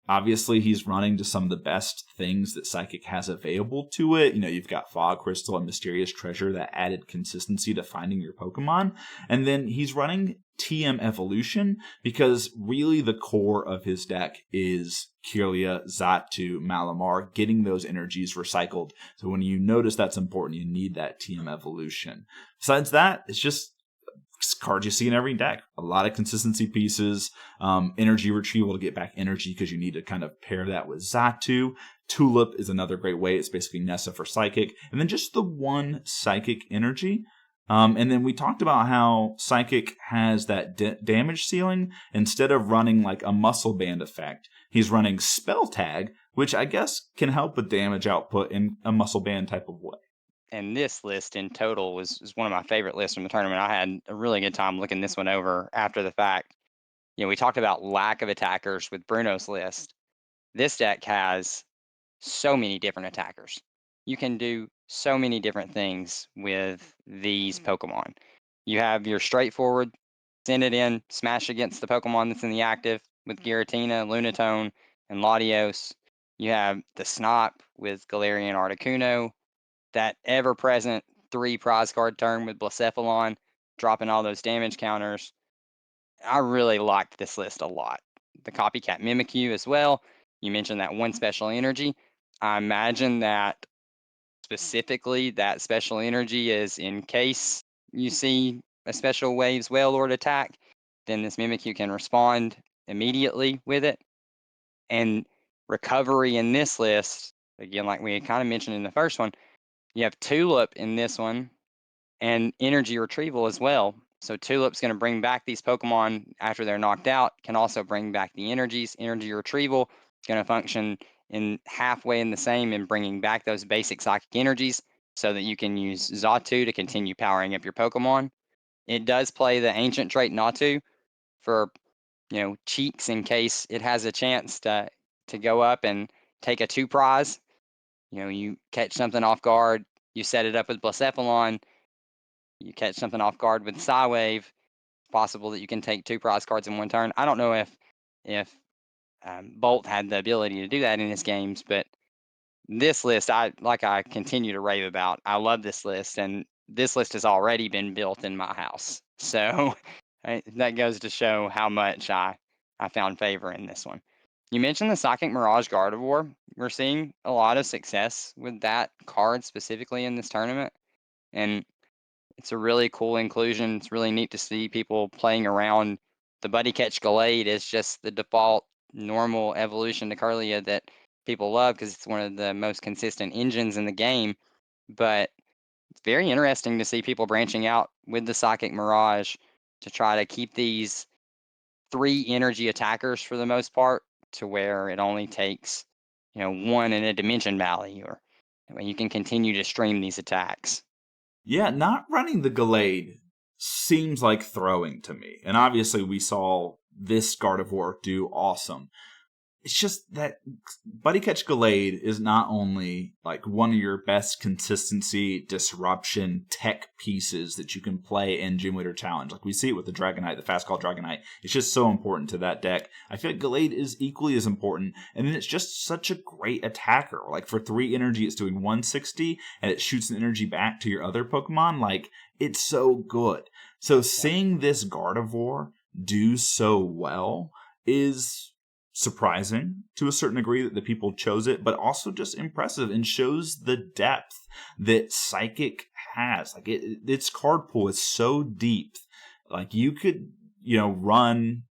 Obviously, he's running to some of the best things that Psychic has available to it. You've got Fog Crystal and Mysterious Treasure, that added consistency to finding your Pokemon. And then he's running TM Evolution because really the core of his deck is Kirlia, Xatu, Malamar, getting those energies recycled. So when you notice that's important, you need that TM Evolution. Besides that, it's just cards you see in every deck. A lot of consistency pieces, energy retrieval to get back energy because you need to kind of pair that with Xatu. Tulip is another great way. It's basically Nessa for Psychic. And then just the 1 Psychic energy. And then we talked about how Psychic has that damage ceiling. Instead of running like a Muscle Band effect, he's running Spell Tag, which I guess can help with damage output in a Muscle Band type of way. And this list in total was one of my favorite lists from the tournament. I had a really good time looking this one over after the fact. We talked about lack of attackers with Bruno's list. This deck has so many different attackers. You can do so many different things with these Pokemon. You have your straightforward, send it in, smash against the Pokemon that's in the active with Giratina, Lunatone, and Latios. You have the Snop with Galarian Articuno, that ever-present 3 prize card turn with Blacephalon, dropping all those damage counters. I really liked this list a lot. The Copycat Mimikyu as well. You mentioned that 1 special energy. I imagine that specifically that special energy is in case you see a special Waves Wailord attack, then this Mimikyu can respond immediately with it. And recovery in this list, again, like we kind of mentioned in the first one, you have Tulip in this one and energy retrieval as well. So Tulip's going to bring back these Pokemon after they're knocked out, can also bring back the energies. Energy retrieval is going to function in halfway in the same in bringing back those basic psychic energies so that you can use Xatu to continue powering up your Pokemon. It does play the ancient trait Natu for cheeks in case it has a chance to go up and take a 2 prize. You catch something off guard, you set it up with Blacephalon, you catch something off guard with Psywave. Possible that you can take 2 prize cards in one turn. I don't know if Bolt had the ability to do that in his games, but this list, I continue to rave about. I love this list, and this list has already been built in my house. So that goes to show how much I found favor in this one. You mentioned the Psychic Mirage Gardevoir. We're seeing a lot of success with that card specifically in this tournament, and it's a really cool inclusion. It's really neat to see people playing around. The Buddy Catch Gallade is just the default normal evolution to Kirlia that people love because it's one of the most consistent engines in the game. But it's very interesting to see people branching out with the Psychic Mirage to try to keep these 3 energy attackers for the most part to where it only takes, 1 in a Dimension Valley, or you can continue to stream these attacks. Yeah, not running the Gallade seems like throwing to me. And obviously we saw this Gardevoir do awesome. It's just that Buddy Catch Gallade is not only like one of your best consistency, disruption, tech pieces that you can play in Gym Leader Challenge. Like we see it with the Dragonite, the Fast Call Dragonite. It's just so important to that deck. I feel like Gallade is equally as important. And then it's just such a great attacker. Like for 3 energy, it's doing 160 and it shoots an energy back to your other Pokemon. Like it's so good. So seeing this Gardevoir do so well is surprising to a certain degree that the people chose it, but also just impressive and shows the depth that Psychic has. Like its card pool is so deep. Like you could, run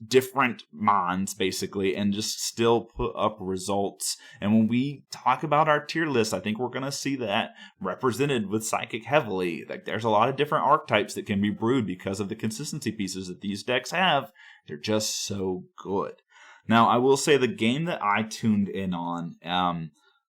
different Mons basically and just still put up results. And when we talk about our tier list, I think we're going to see that represented with Psychic heavily. Like there's a lot of different archetypes that can be brewed because of the consistency pieces that these decks have. They're just so good. Now, I will say the game that I tuned in on,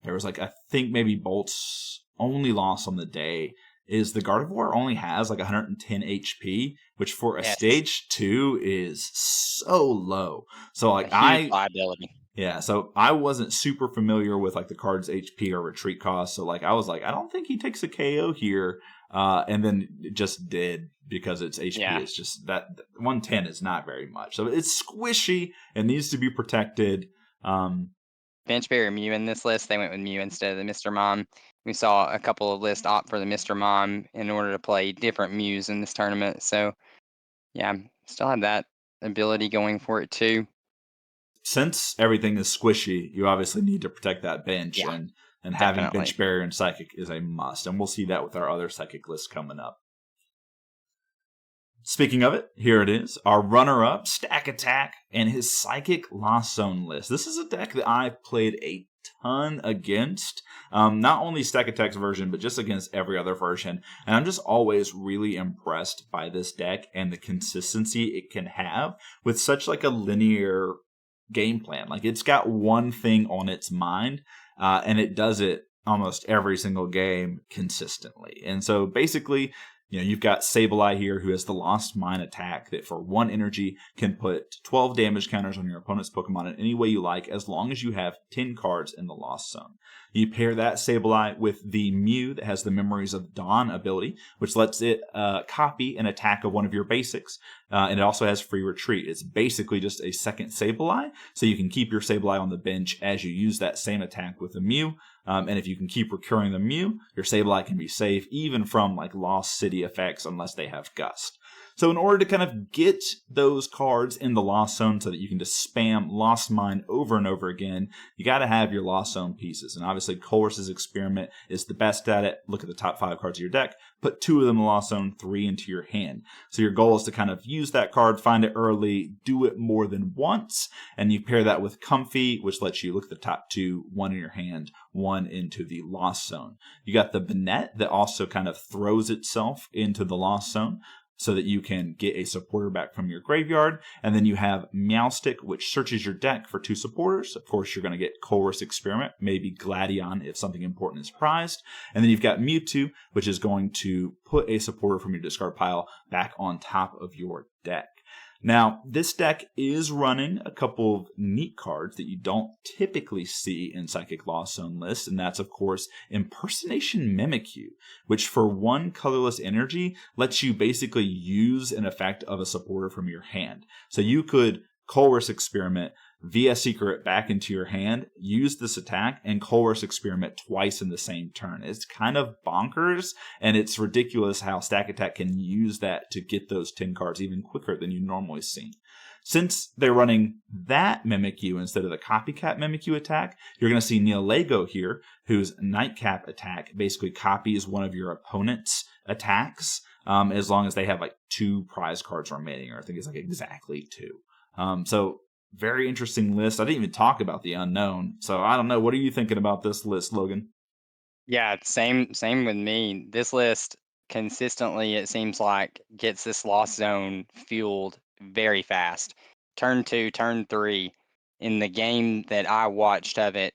there was I think maybe Bolt's only loss on the day is the Gardevoir only has 110 HP, which for a stage 2 is so low. So a huge liability. Yeah, so I wasn't super familiar with the card's HP or retreat cost. So I was I don't think he takes a KO here. And then it just did because its HP is just that 110 is not very much. So it's squishy and needs to be protected. Bench Barrier Mew in this list, they went with Mew instead of the Mr. Mom. We saw a couple of lists opt for the Mr. Mom in order to play different Mews in this tournament. So, yeah, still have that ability going for it too. Since everything is squishy, you obviously need to protect that bench, and having Bench Barrier and Psychic is a must. And we'll see that with our other Psychic list coming up. Speaking of it, here it is. Our runner-up, Stakatattack, and his Psychic Lost Zone list. This is a deck that I've played a ton against. Not only Stakatattack's version, but just against every other version. And I'm just always really impressed by this deck and the consistency it can have with such a linear game plan. It's got one thing on its mind, and it does it almost every single game consistently. And so basically, you've got Sableye here who has the Lost Mine attack that for 1 energy can put 12 damage counters on your opponent's Pokemon in any way you like as long as you have 10 cards in the Lost Zone. You pair that Sableye with the Mew that has the Memories of Dawn ability, which lets it copy an attack of one of your basics, and it also has free retreat. It's basically just a second Sableye, so you can keep your Sableye on the bench as you use that same attack with the Mew. And if you can keep recurring the Mew, your Sableye can be safe even from Lost City effects unless they have Gust. So in order to kind of get those cards in the Lost Zone so that you can just spam Lost Mine over and over again, you got to have your Lost Zone pieces. And obviously Colress's Experiment is the best at it. Look at the top 5 cards of your deck, put 2 of them in the Lost Zone, 3 into your hand. So your goal is to kind of use that card, find it early, do it more than once, and you pair that with Comfy, which lets you look at the top 2, 1 in your hand, 1 into the Lost Zone. You got the Banette that also kind of throws itself into the Lost Zone so that you can get a supporter back from your graveyard. And then you have Meowstick, which searches your deck for 2 supporters. Of course, you're going to get Colress Experiment, maybe Gladion if something important is prized. And then you've got Mewtwo, which is going to put a supporter from your discard pile back on top of your deck. Now, this deck is running a couple of neat cards that you don't typically see in Psychic Lost Zone lists, and that's, of course, Impersonation Mimikyu, which for 1 colorless energy lets you basically use an effect of a supporter from your hand. So you could Colress Experiment via Secret back into your hand, use this attack, and Colress Experiment twice in the same turn. It's kind of bonkers, and it's ridiculous how Stakatattack can use that to get those 10 cards even quicker than you normally see. Since they're running that Mimikyu instead of the Copycat Mimikyu attack, you're going to see Neolego here, whose Nightcap attack basically copies one of your opponent's attacks, as long as they have like 2 prize cards remaining, or I think it's like exactly 2. So very interesting list. I didn't even talk about the unknown. So I don't know. What are you thinking about this list, Logan? Yeah, same with me. This list consistently, it seems like, gets this Lost Zone fueled very fast. Turn 2, turn 3. In the game that I watched of it,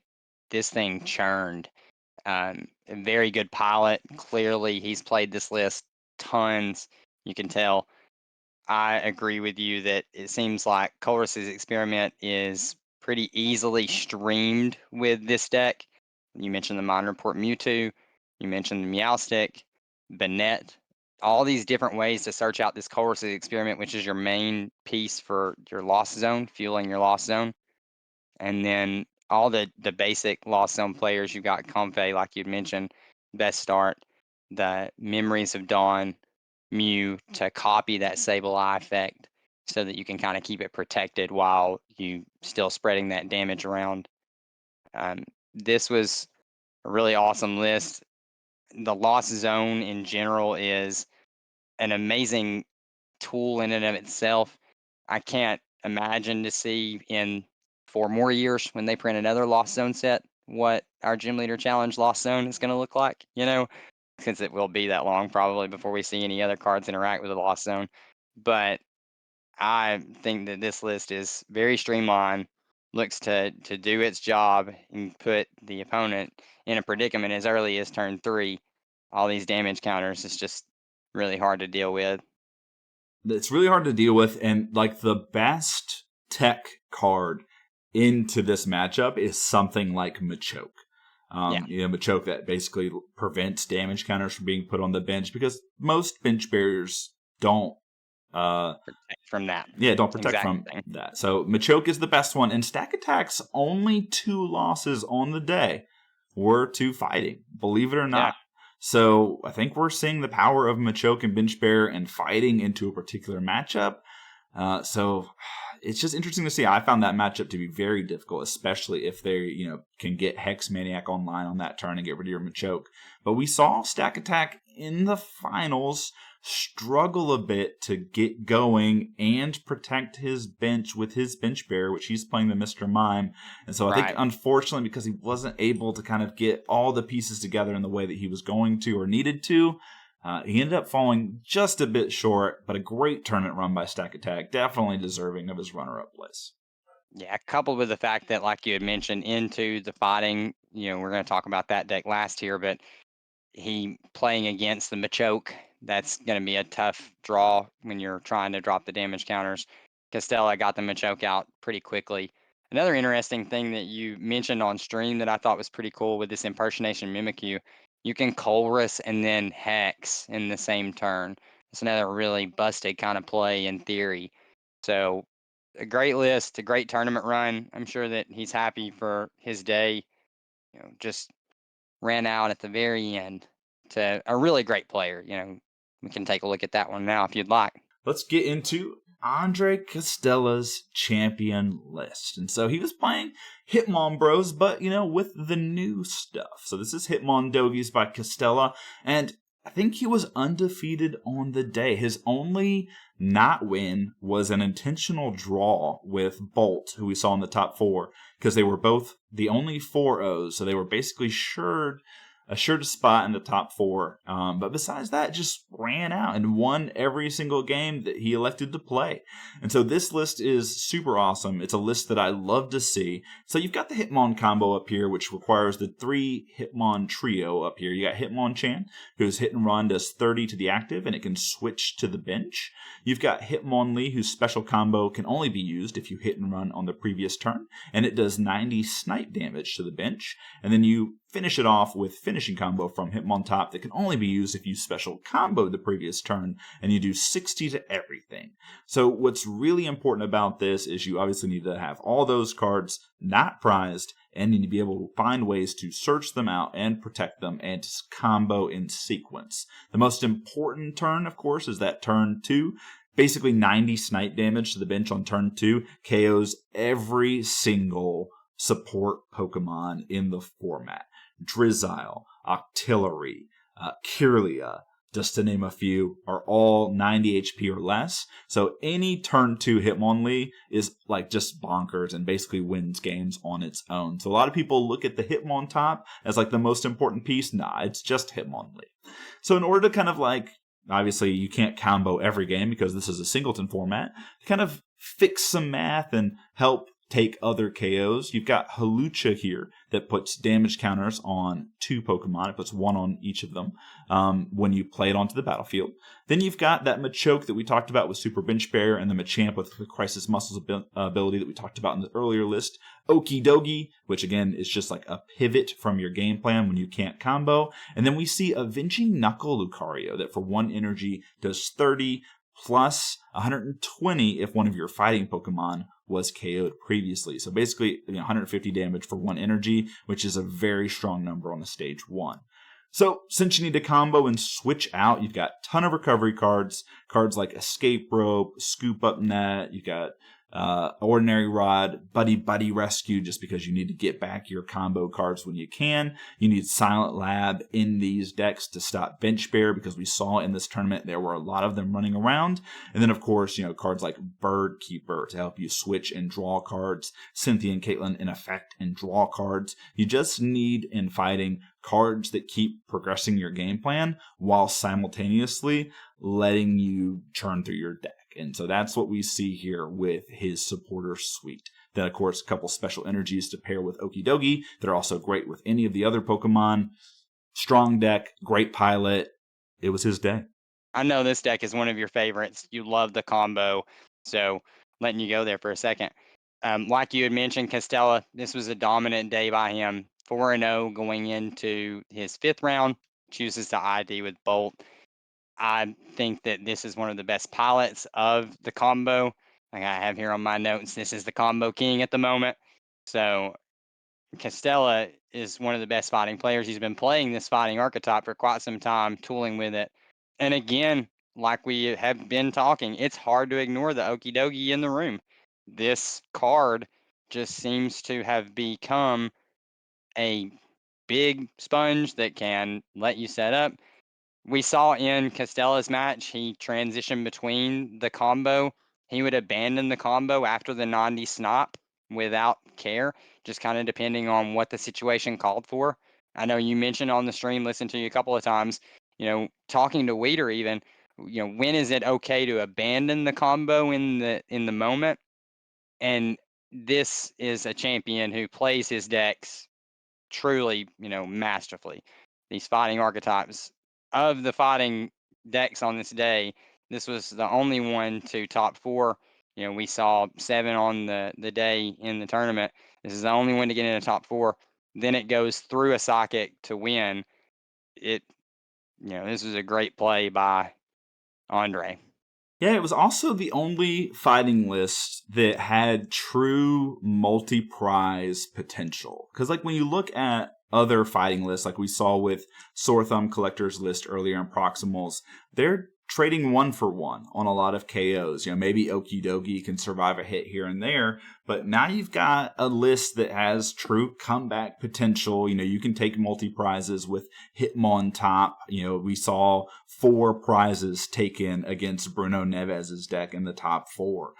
this thing churned. A very good pilot. Clearly, he's played this list tons. You can tell. I agree with you that it seems like Colress's Experiment is pretty easily streamed with this deck. You mentioned the Mind Report Mewtwo, you mentioned the Meowstic, Banette, all these different ways to search out this Colress's Experiment, which is your main piece for your Lost Zone, fueling your Lost Zone. And then all the basic Lost Zone players, you've got Comfey, like you'd mentioned, Best Start, the Memories of Dawn, Mew to copy that Sableye effect so that you can kind of keep it protected while you still spreading that damage around. This was a really awesome list. The Lost Zone in general is an amazing tool in and of itself. I can't imagine to see in 4 more years when they print another Lost Zone set what our Gym Leader Challenge Lost Zone is going to look like, since it will be that long probably before we see any other cards interact with the Lost Zone. But I think that this list is very streamlined, looks to do its job and put the opponent in a predicament as early as turn 3. All these damage counters is just really hard to deal with. It's really hard to deal with, and like the best tech card into this matchup is something like Machoke. Yeah. Machoke that basically prevents damage counters from being put on the bench because most bench barriers don't Protect from that. don't protect from that. So Machoke is the best one, and Stakatattack's only 2 losses on the day were to fighting, believe it or not. Yeah. So I think we're seeing the power of Machoke and Bench Bear and fighting into a particular matchup. So it's just interesting to see. I found that matchup to be very difficult, especially if they, can get Hex Maniac online on that turn and get rid of your Machoke. But we saw Stakatattack in the finals struggle a bit to get going and protect his bench with his Bench Bear, which he's playing the Mr. Mime. And so I think, unfortunately, because he wasn't able to kind of get all the pieces together in the way that he was going to or needed to, he ended up falling just a bit short, but a great tournament run by Stakatattack, definitely deserving of his runner-up place. Yeah, coupled with the fact that, like you had mentioned, into the fighting, we're going to talk about that deck last here, but he playing against the Machoke, that's going to be a tough draw when you're trying to drop the damage counters. Castella got the Machoke out pretty quickly. Another interesting thing that you mentioned on stream that I thought was pretty cool with this Impersonation Mimikyu, you can Colress and then Hex in the same turn. It's another really busted kind of play in theory. So a great list, a great tournament run. I'm sure that he's happy for his day. Just ran out at the very end to a really great player. We can take a look at that one now if you'd like. Let's get into Andre Castella's champion list. And so he was playing Hitmon Bros, but, with the new stuff. So this is Hitmon Dogis by Castella, and I think he was undefeated on the day. His only not win was an intentional draw with Bolt, who we saw in the top 4, because they were both the only 4-0s, so they were basically assured a spot in the top 4. But besides that, just ran out and won every single game that he elected to play. And so this list is super awesome. It's a list that I love to see. So you've got the Hitmon combo up here, which requires the 3 Hitmon trio up here. You got Hitmonchan, whose hit and run does 30 to the active, and it can switch to the bench. You've got Hitmonlee, whose special combo can only be used if you hit and run on the previous turn, and it does 90 snipe damage to the bench. And then you finish it off with finishing combo from Hitmontop that can only be used if you special combo the previous turn, and you do 60 to everything. So what's really important about this is you obviously need to have all those cards not prized, and you need to be able to find ways to search them out and protect them and to combo in sequence. The most important turn, of course, is that turn 2. Basically 90 snipe damage to the bench on turn 2 KOs every single support Pokemon in the format. Drizzile, Octillery, Kirlia, just to name a few, are all 90 HP or less. So any turn 2 Hitmonlee is like just bonkers and basically wins games on its own. So a lot of people look at the Hitmontop as like the most important piece. Nah, it's just Hitmonlee. So in order to kind of like, obviously you can't combo every game because this is a singleton format, kind of fix some math and help take other KOs. You've got Hawlucha here that puts damage counters on 2 Pokemon. It puts 1 on each of them when you play it onto the battlefield. Then you've got that Machoke that we talked about with Super Bench Barrier, and the Machamp with the Crisis Muscles ability that we talked about in the earlier list. Okidogi, which again is just like a pivot from your game plan when you can't combo. And then we see Avenging Knuckle Lucario that for 1 energy does 30 plus 120 if one of your fighting Pokemon was KO'd previously. So basically 150 damage for 1 energy, which is a very strong number on the stage 1. So since you need to combo and switch out, you've got a ton of recovery cards like Escape Rope, Scoop Up Net, you've got Ordinary Rod, Buddy Rescue, just because you need to get back your combo cards when you can. You need Silent Lab in these decks to stop Bench Bear, because we saw in this tournament there were a lot of them running around. And then, of course, cards like Bird Keeper to help you switch and draw cards, Cynthia and Caitlin in effect and draw cards. You just need, in fighting, cards that keep progressing your game plan while simultaneously letting you churn through your deck. And so that's what we see here with his supporter suite. Then, of course, a couple special energies to pair with Okidogi that are also great with any of the other Pokemon. Strong deck, great pilot. It was his day. I know this deck is one of your favorites. You love the combo. So letting you go there for a second. Like you had mentioned, Castella, this was a dominant day by him. 4-0 going into his 5th round. Chooses to ID with Bolt. I think that this is one of the best pilots of the combo. Like I have here on my notes, this is the combo king at the moment. So Castella is one of the best fighting players. He's been playing this fighting archetype for quite some time, tooling with it. And again, like we have been talking, it's hard to ignore the Okidogi in the room. This card just seems to have become a big sponge that can let you set up. We saw in Castella's match, he transitioned between the combo. He would abandon the combo after the 90 snap without care, just kind of depending on what the situation called for. I know you mentioned on the stream, listened to you a couple of times, talking to Weeder even, when is it okay to abandon the combo in the moment? And this is a champion who plays his decks truly, masterfully. These fighting archetypes of the fighting decks on this day, this was the only one to top 4. We saw 7 on the day in the tournament. This is the only one to get in the top 4. Then it goes through a psychic to win. This was a great play by Andre. Yeah, it was also the only fighting list that had true multi-prize potential. Because when you look at other fighting lists, like we saw with Sore Thumb Collector's List earlier in Proximals, they're trading 1 for 1 on a lot of KOs. Maybe Okidogi can survive a hit here and there, but now you've got a list that has true comeback potential. You can take multi-prizes with Hitmontop. We saw 4 prizes taken against Bruno Neves' deck in the top 4.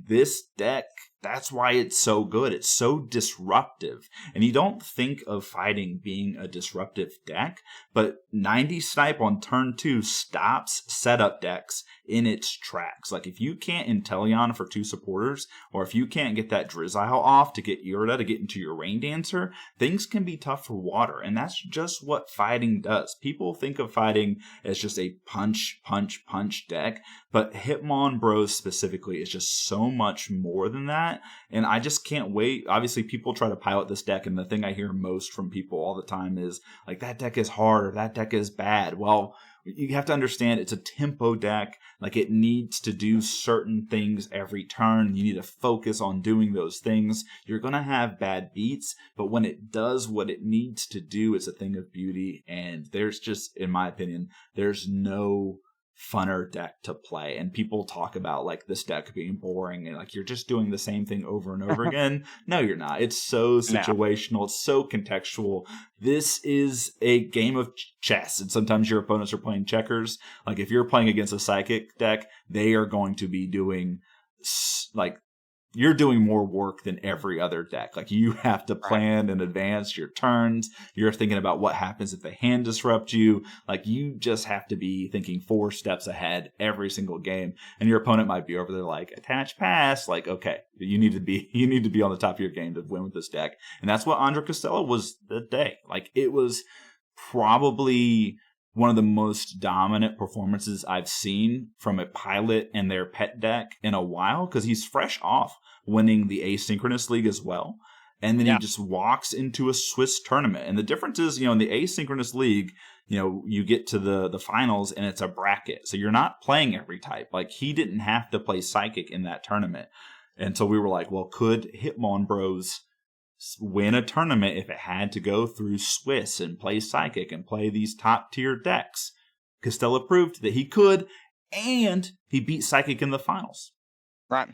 This deck that's why it's so good. It's so disruptive. And you don't think of fighting being a disruptive deck, but 90 Snipe on turn 2 stops setup decks in its tracks. Like, if you can't Inteleon for 2 supporters, or if you can't get that Drizzile off to get Irida to get into your Rain Dancer, things can be tough for water. And that's just what fighting does. People think of fighting as just a punch, punch, punch deck, but Hitmon Bros specifically is just so much more than that. And I just can't wait. Obviously, people try to pilot this deck, and the thing I hear most from people all the time is like, that deck is hard or that deck is bad. Well, you have to understand it's a tempo deck. Like, it needs to do certain things every turn. You need to focus on doing those things. You're going to have bad beats, but when it does what it needs to do, it's a thing of beauty. And there's just, in my opinion, there's no funner deck to play. And people talk about like this deck being boring and like you're just doing the same thing over and over again. No, you're not. It's so situational. It's so contextual. This is a game of chess, and sometimes your opponents are playing checkers. Like, if you're playing against a psychic deck, they are going to be doing like, you're doing more work than every other deck. Like, you have to plan in advance your turns. You're thinking about what happens if the hand disrupts you. Like, you just have to be thinking 4 steps ahead every single game. And your opponent might be over there like, attach pass. Like, okay, you need to be on the top of your game to win with this deck. And that's what Andre Costello was that day. Like, it was probably one of the most dominant performances I've seen from a pilot and their pet deck in a while, because he's fresh off winning the Asynchronous League as well. And then he just walks into a Swiss tournament. And the difference is, in the Asynchronous League, you get to the finals and it's a bracket. So you're not playing every type. Like, he didn't have to play Psychic in that tournament. And so we were like, well, could Hitmon Bros win a tournament if it had to go through Swiss and play Psychic and play these top tier decks? Costello proved that he could, and he beat Psychic in the finals. Right.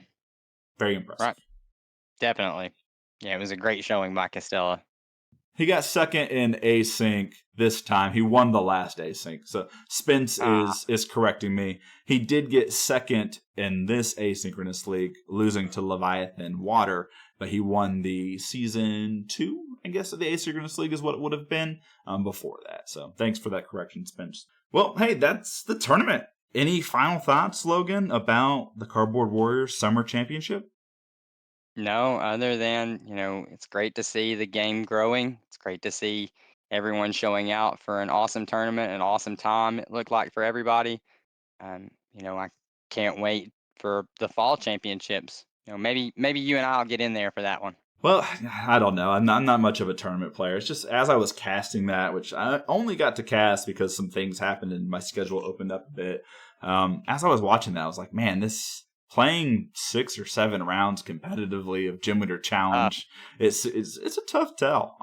Very impressive. Right. Definitely. Yeah, it was a great showing by Costello. He got second in Async this time. He won the last Async. So Spence is correcting me. He did get second in this Asynchronous League, losing to Leviathan Water, but he won the season 2, I guess, of the Asynchronous League is what it would have been before that. So thanks for that correction, Spence. Well, hey, that's the tournament. Any final thoughts, Logan, about the Cardboard Warriors Summer Championship? No, other than, it's great to see the game growing. It's great to see everyone showing out for an awesome tournament, an awesome time it looked like for everybody. I can't wait for the fall championships. Maybe you and I'll get in there for that one. Well, I don't know. I'm not much of a tournament player. It's just as I was casting that, which I only got to cast because some things happened and my schedule opened up a bit. As I was watching that, I was like, man, this playing 6 or 7 rounds competitively of Gym Leader Challenge, it's a tough tell.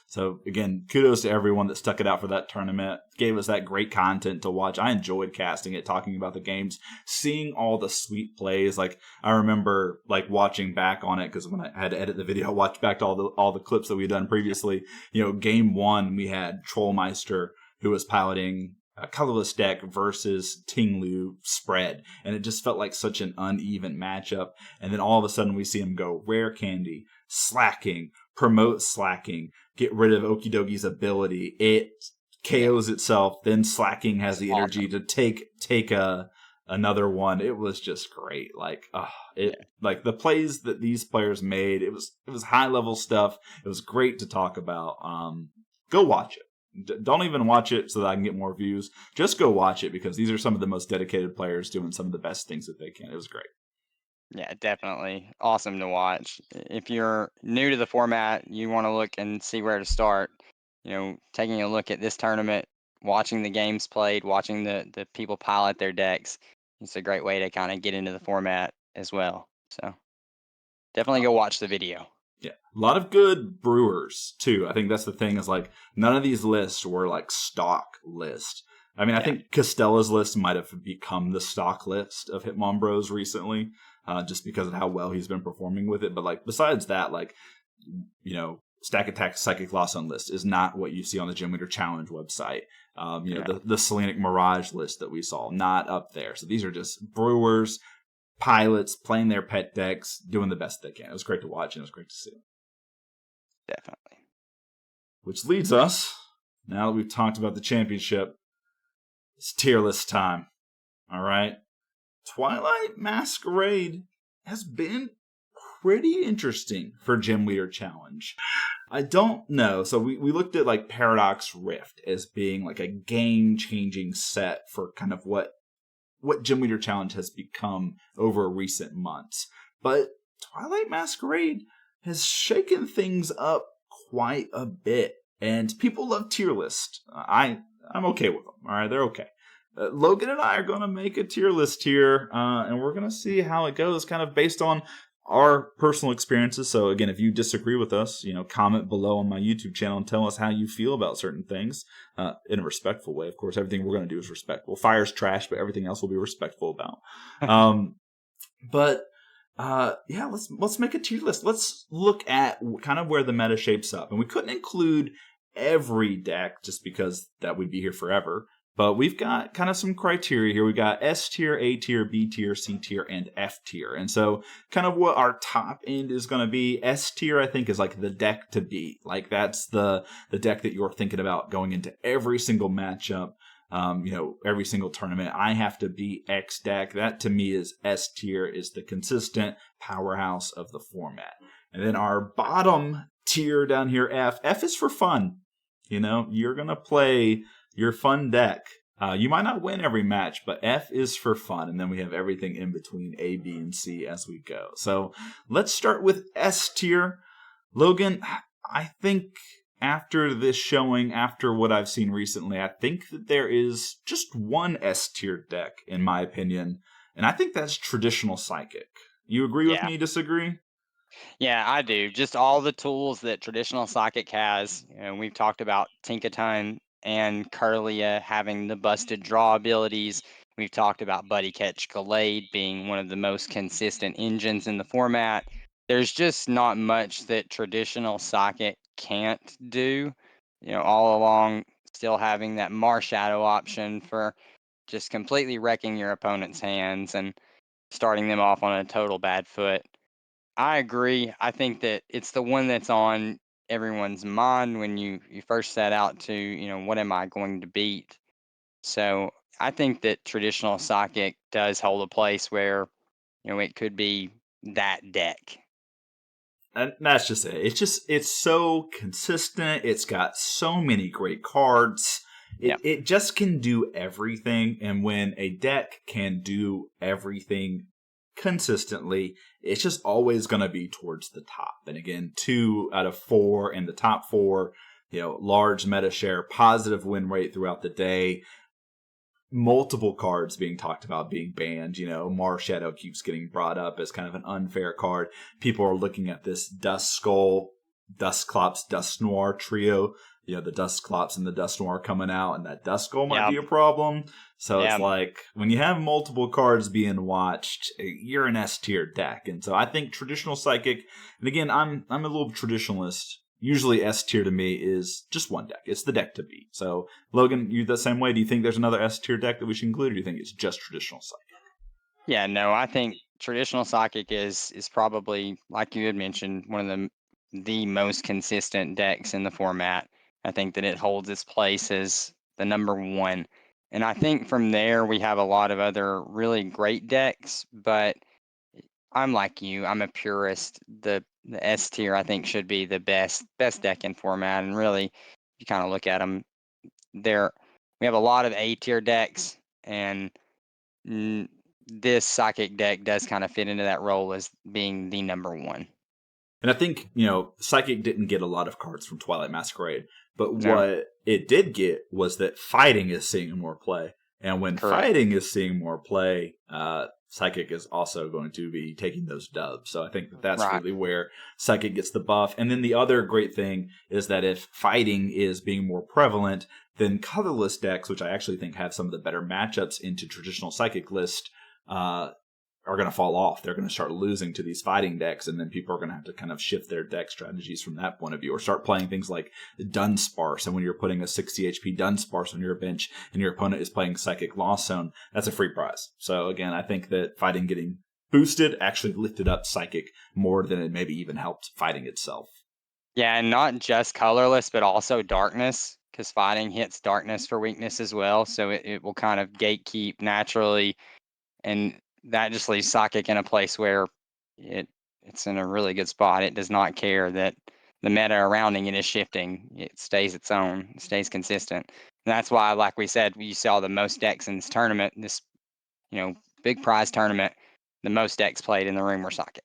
So again, kudos to everyone that stuck it out for that tournament. Gave us that great content to watch. I enjoyed casting it, talking about the games, seeing all the sweet plays. Like, I remember like watching back on it, because when I had to edit the video, I watched back to all the clips that we had done previously. Game 1, we had Trollmeister, who was piloting a colorless deck versus Tinglu spread, and it just felt like such an uneven matchup. And then all of a sudden we see him go Rare Candy, Slacking, promote Slacking, get rid of Okidogi's ability. It KOs itself. Then Slacking has the energy to take another one. It was just great. Like the plays that these players made, it was high level stuff. It was great to talk about. Go watch it. Don't even watch it so that I can get more views. Just go watch it, because these are some of the most dedicated players doing some of the best things that they can. It was great. Yeah, definitely. Awesome to watch. If you're new to the format, you want to look and see where to start, taking a look at this tournament, watching the games played, watching the people pilot their decks. It's a great way to kind of get into the format as well. So definitely go watch the video. Yeah, a lot of good brewers too. I think that's the thing, is like none of these lists were like stock list. I mean, I think Costello's list might have become the stock list of Hitmon Bros recently, just because of how well he's been performing with it. But like besides that, like Stakatattack Psychic Loss on list is not what you see on the Gym Leader Challenge website. The Selenic Mirage list that we saw, not up there. So these are just brewers pilots playing their pet decks, doing the best they can. It was great to watch, and it was great to see. Definitely. Which leads us, now that we've talked about the championship, it's tier list time. All right? Twilight Masquerade has been pretty interesting for Gym Leader Challenge. I don't know. So we looked at like Paradox Rift as being like a game-changing set for kind of what Gym Leader Challenge has become over recent months. But Twilight Masquerade has shaken things up quite a bit. And people love tier list. I'm okay with them. All right, they're okay. Logan and I are going to make a tier list here, and we're going to see how it goes, kind of based on our personal experiences. So again, if you disagree with us, comment below on my YouTube channel and tell us how you feel about certain things in a respectful way. Of course, everything we're going to do is respectful. Fire's trash, but everything else we'll be respectful about. Let's make a tier list. Let's look at kind of where the meta shapes up, and we couldn't include every deck just because that would be here forever. But we've got kind of some criteria here. We've got S tier, A tier, B tier, C tier, and F tier. And so kind of what our top end is going to be. S tier, I think, is like the deck to beat. Like that's the deck that you're thinking about going into every single matchup, every single tournament. I have to beat X deck. That to me is S tier, is the consistent powerhouse of the format. And then our bottom tier down here, F. F is for fun. You're going to play your fun deck. You might not win every match, but F is for fun. And then we have everything in between A, B, and C as we go. So let's start with S tier. Logan, I think after this showing, after what I've seen recently, I think that there is just one S tier deck, in my opinion. And I think that's Traditional Psychic. You agree with me, disagree? Yeah, I do. Just all the tools that Traditional Psychic has. We've talked about Tinkaton and Curlia having the busted draw abilities. We've talked about Buddy Catch Gallade being one of the most consistent engines in the format. There's just not much that Traditional Psychic can't do. All along, still having that Marshadow option for just completely wrecking your opponent's hands and starting them off on a total bad foot. I agree. I think that it's the one that's on everyone's mind when you first set out to, what am I going to beat? So I think that Traditional Psychic does hold a place where, it could be that deck. And that's just it. It's so consistent. It's got so many great cards. It just can do everything. And when a deck can do everything consistently, it's just always going to be towards the top. And again, 2 out of 4 in the top 4, large meta share, positive win rate throughout the day. Multiple cards being talked about being banned. Marshadow keeps getting brought up as kind of an unfair card. People are looking at this Dust Skull, Dusclops, Dust Noir trio. The Dusclops and the Dust Noir coming out, and that Dust Skull might be a problem. So it's like, when you have multiple cards being watched, you're an S tier deck. And so I think Traditional Psychic, and again, I'm a little traditionalist. Usually S tier to me is just one deck. It's the deck to beat. So Logan, you the same way? Do you think there's another S tier deck that we should include, or do you think it's just Traditional Psychic? Yeah, no, I think Traditional Psychic is probably, like you had mentioned, one of the most consistent decks in the format. I think that it holds its place as the number one. And I think from there we have a lot of other really great decks, but I'm like you. I'm a purist. The S tier I think should be the best deck in format. And really, you kind of look at them, we have a lot of A tier decks, and this Psychic deck does kind of fit into that role as being the number one. And I think, Psychic didn't get a lot of cards from Twilight Masquerade, but No. what it did get was that Fighting is seeing more play. And when Fighting is seeing more play, Psychic is also going to be taking those dubs. So I think that's really where Psychic gets the buff. And then the other great thing is that if Fighting is being more prevalent, then colorless decks, which I actually think have some of the better matchups into Traditional Psychic list, are going to fall off. They're going to start losing to these Fighting decks, and then people are going to have to kind of shift their deck strategies from that point of view, or start playing things like Dunsparce. And when you're putting a 60 HP Dunsparce on your bench and your opponent is playing Psychic Lost Zone, that's a free prize. So again, I think that Fighting getting boosted actually lifted up Psychic more than it maybe even helped fighting itself. Yeah, and not just colorless, but also darkness, because fighting hits darkness for weakness as well. So it will kind of gatekeep naturally, and that just leaves Psychic in a place where it's in a really good spot. It does not care that the meta around it is shifting. It stays its own, it stays consistent. And that's why, like we said, you saw the most decks in this tournament, this big prize tournament, the most decks played in the room were Psychic.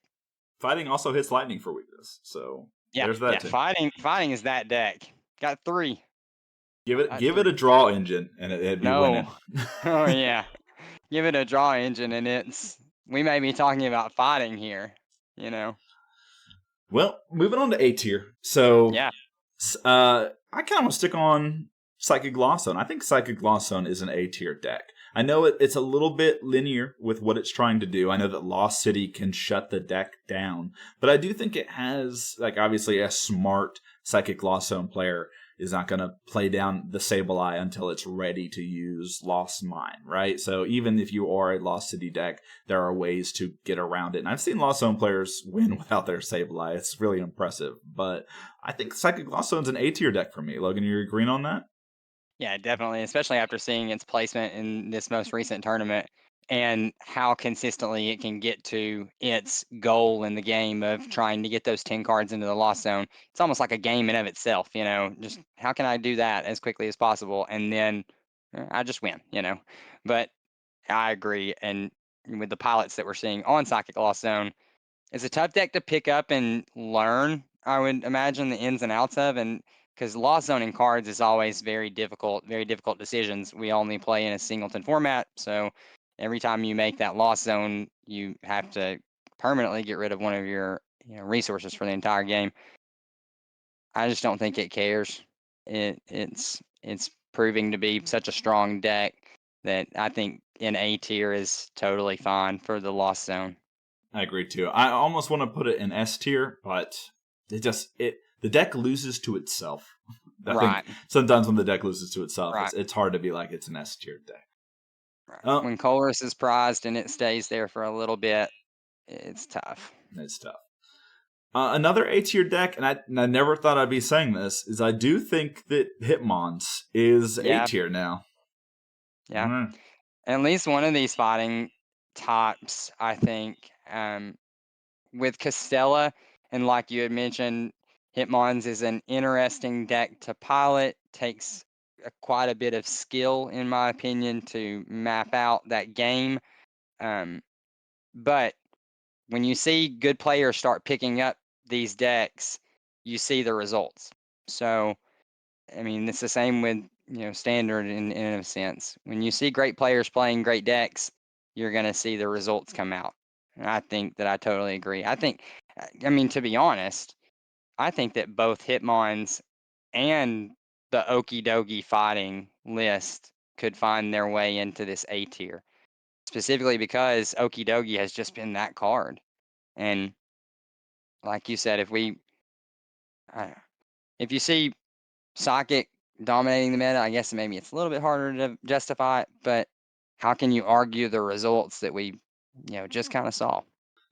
Fighting also hits lightning for weakness, so Yeah, there's that too. Fighting is that deck. Got 3. Give it a draw engine, and it'd be winning. Oh yeah, give it a draw engine, and we may be talking about fighting here. Well, moving on to A tier. So, Yeah, I kind of want to stick on Psychic Gloss Zone. I think Psychic Gloss Zone is an A tier deck. I know it's a little bit linear with what it's trying to do. I know that Lost City can shut the deck down, but I do think it has, like, obviously a smart Psychic Gloss Zone player is not going to play down the Sableye until it's ready to use Lost Mine, right? So even if you are a Lost City deck, there are ways to get around it. And I've seen Lost Zone players win without their Sableye. It's really impressive. But I think Psychic Gloss Zone's an A tier deck for me. Logan, you agreeing on that? yeah, definitely. Especially after seeing its placement in this most recent tournament and how consistently it can get to its goal in the game of trying to get those 10 cards into the Lost Zone. It's almost like a game in of itself. Just how can I do that as quickly as possible, and then I just win. But I agree, and with the pilots that we're seeing on Psychic Lost Zone, it's a tough deck to pick up and learn, I would imagine, the ins and outs of, and because Lost Zoning cards is always very difficult decisions. We only play in a singleton format, so every time you make that Lost Zone, you have to permanently get rid of one of your resources for the entire game. I just don't think it cares. It's proving to be such a strong deck that I think in A tier is totally fine for the Lost Zone. I agree too. I almost want to put it in S tier, but the deck loses to itself. I think sometimes when the deck loses to itself, it's hard to be like it's an S tier deck. Right. When Colress is prized and it stays there for a little bit, it's tough. It's tough. Another A tier deck, and I never thought I'd be saying this, is I do think that Hitmon's is A tier now. Yeah. Mm-hmm. At least one of these fighting types, I think, with Castella, and like you had mentioned, Hitmon's is an interesting deck to pilot. Takes quite a bit of skill, in my opinion, to map out that game. But when you see good players start picking up these decks, you see the results. So, I mean, it's the same with standard in a sense. When you see great players playing great decks, you're going to see the results come out. And I think that I totally agree. I mean, to be honest, I think that both Hitmons and the Okie Dogi fighting list could find their way into this A tier, specifically because Okie Dogi has just been that card. And like you said, if you see Psychic dominating the meta, I guess maybe it's a little bit harder to justify it, but how can you argue the results that we just kind of saw?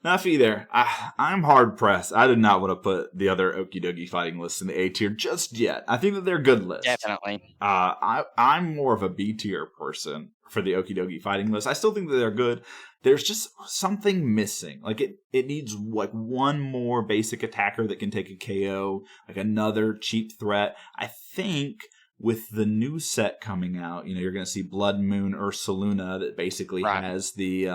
Not for you there. I'm hard pressed. I did not want to put the other Okie Dokie fighting lists in the A tier just yet. I think that they're good lists. Definitely. I'm more of a B tier person for the Okie Dokie fighting list. I still think that they're good. There's just something missing. Like it needs like one more basic attacker that can take a KO, like another cheap threat. I think with the new set coming out, you're going to see Blood Moon Ursaluna that basically has the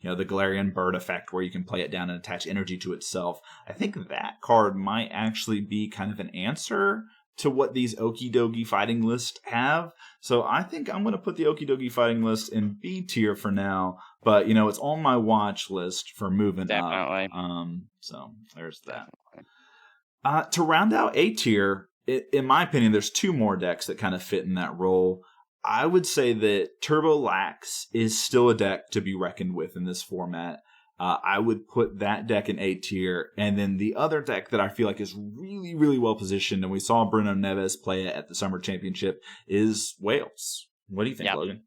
the Galarian Bird effect where you can play it down and attach energy to itself. I think that card might actually be kind of an answer to what these Okie Dokie fighting lists have. So I think I'm going to put the Okie Dokie fighting list in B tier for now, but it's on my watch list for moving Definitely. up. So there's that. To round out A tier, in my opinion, there's two more decks that kind of fit in that role. I would say that Turbo Lax is still a deck to be reckoned with in this format. I would put that deck in A tier. And then the other deck that I feel like is really, really well positioned, and we saw Bruno Neves play it at the Summer Championship, is Wales. What do you think, Logan?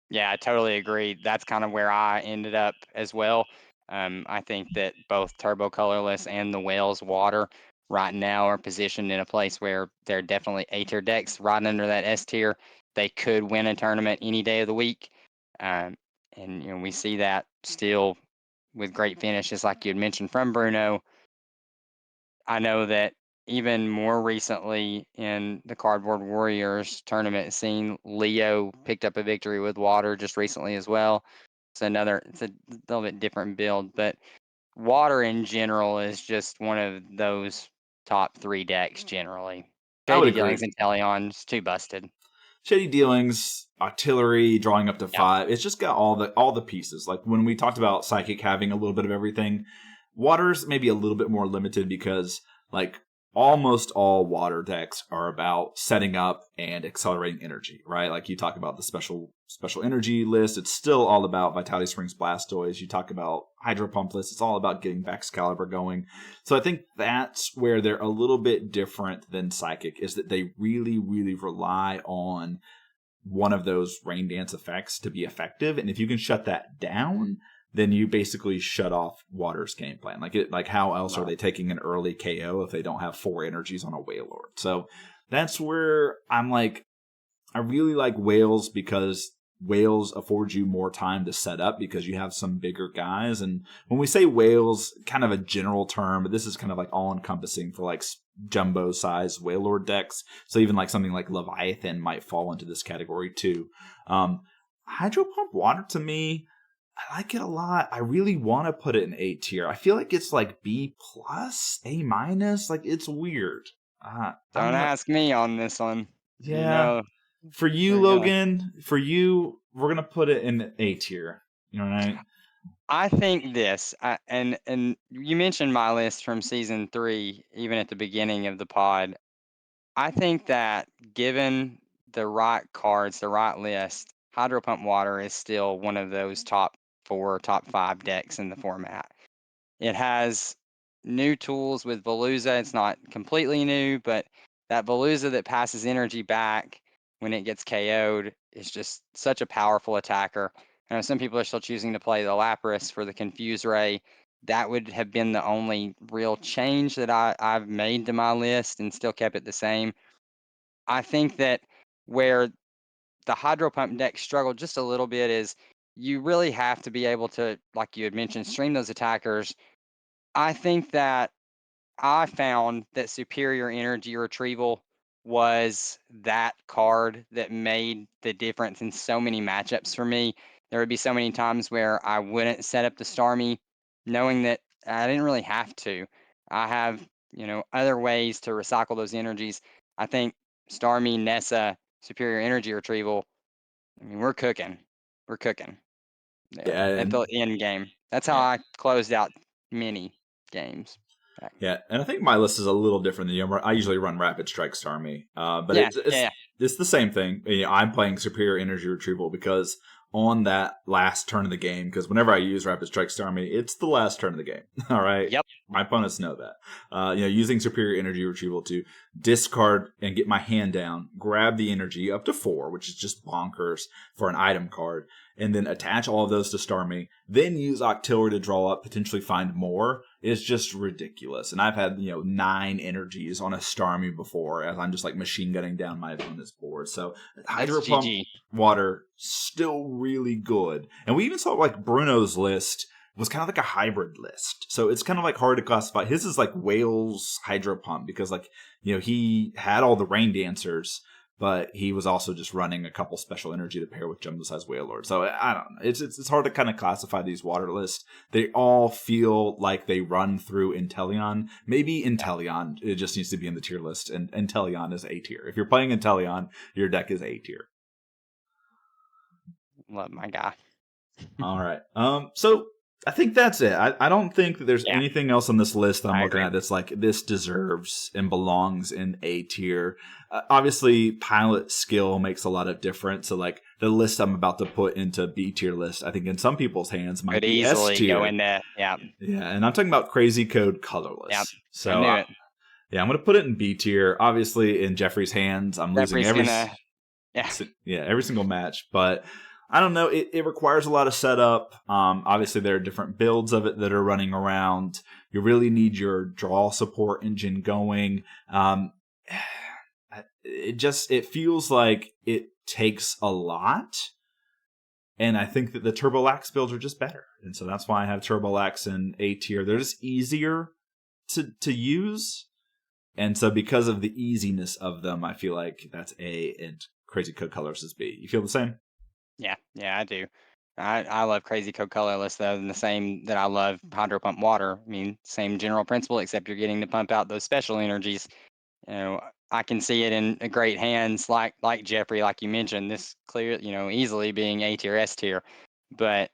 Yeah, I totally agree. That's kind of where I ended up as well. I think that both Turbo Colorless and the Whales Water right now are positioned in a place where they're definitely A tier decks right under that S tier. They could win a tournament any day of the week. Um, and we see that still with great finishes, like you had mentioned from Bruno. I know that even more recently in the Cardboard Warriors tournament scene, Leo picked up a victory with Water just recently as well. It's a little bit different build, but Water in general is just one of those top 3 decks generally. I would Shady agree. Dealings and Teleon's too busted. Shady Dealings, Artillery, drawing up to Yep. 5. It's just got all the pieces. Like when we talked about Psychic having a little bit of everything, Water's maybe a little bit more limited because like almost all Water decks are about setting up and accelerating energy, right? Like you talk about the special energy list, it's still all about Vitality Springs Blastoise. You talk about Hydro Pump list, it's all about getting Excalibur going. So I think that's where they're a little bit different than Psychic, is that they really, really rely on one of those rain dance effects to be effective. And if you can shut that down, then you basically shut off Water's game plan. Like how else are they taking an early KO if they don't have 4 energies on a Wailord? So that's where I'm like, I really like Whales because Whales affords you more time to set up because you have some bigger guys. And when we say Whales, kind of a general term, but this is kind of like all encompassing for like jumbo size Wailord decks. So even like something like Leviathan might fall into this category too. Hydro Pump Water to me, I like it a lot. I really want to put it in A tier. I feel like it's like B plus, A minus. Like it's weird. Don't ask me on this one. Yeah. For you, Logan, we're gonna put it in A tier. You know what I mean? I think this, and you mentioned my list from season 3, even at the beginning of the pod. I think that given the right cards, the right list, Hydro Pump Water is still one of those top 4, top 5 decks in the format. It has new tools with Veluza. It's not completely new, but that Veluza that passes energy back when it gets KO'd is just such a powerful attacker. I know some people are still choosing to play the Lapras for the Confuse Ray. That would have been the only real change that I've made to my list and still kept it the same. I think that where the Hydro Pump deck struggled just a little bit is you really have to be able to, like you had mentioned, stream those attackers. I think that I found that Superior Energy Retrieval was that card that made the difference in so many matchups for me. There would be so many times where I wouldn't set up the Starmie, knowing that I didn't really have to. I have, other ways to recycle those energies. I think Starmie, Nessa, Superior Energy Retrieval, I mean, we're cooking. We're cooking there Yeah, at the end game. That's how I closed out many games. Yeah, and I think my list is a little different than you. I usually run Rapid Strike Starmie, but Yeah, it's the same thing. I'm playing Superior Energy Retrieval because on that last turn of the game, because whenever I use Rapid Strike Starmie, it's the last turn of the game. All right. Yep. My opponents know that. Using Superior Energy Retrieval to discard and get my hand down, grab the energy up to 4, which is just bonkers for an item card, and then attach all of those to Starmie, then use Octillery to draw up, potentially find more, is just ridiculous. And I've had, 9 energies on a Starmie before as I'm just like machine gunning down my opponent's board. So Hydro Pump Water, still really good. And we even saw like Bruno's list was kind of like a hybrid list. So it's kind of like hard to classify. His is like Whales Hydro Pump because like, he had all the Rain Dancers, but he was also just running a couple special energy to pair with Jumbo Size Wailord. So I don't know. It's hard to kind of classify these water lists. They all feel like they run through Inteleon. Maybe Inteleon, it just needs to be in the tier list, and Inteleon is A tier. If you're playing Inteleon, your deck is A tier. Love my guy. All right. So I think that's it. I don't think that there's anything else on this list that I'm looking at that's like this deserves and belongs in A tier. Obviously, pilot skill makes a lot of difference. So like the list I'm about to put into B tier list, I think in some people's hands might be S tier. Go in there. Yeah. Yeah, and I'm talking about Crazy Code Colorless. Yep. So I knew it. Yeah, I'm going to put it in B tier. Obviously, in Jeffrey's hands, I'm losing every single match. But I don't know. It requires a lot of setup. Obviously, there are different builds of it that are running around. You really need your draw support engine going. It feels like it takes a lot. And I think that the Turbolax builds are just better. And so that's why I have Turbolax in A tier. They're just easier to use. And so because of the easiness of them, I feel like that's A and Crazy Code Colors is B. You feel the same? Yeah, I do. I love Crazy Code Colorless though, and the same that I love Hydro Pump Water. I mean, same general principle, except you're getting to pump out those special energies. I can see it in great hands like Jeffrey, like you mentioned. This clear, easily being A tier, S tier, but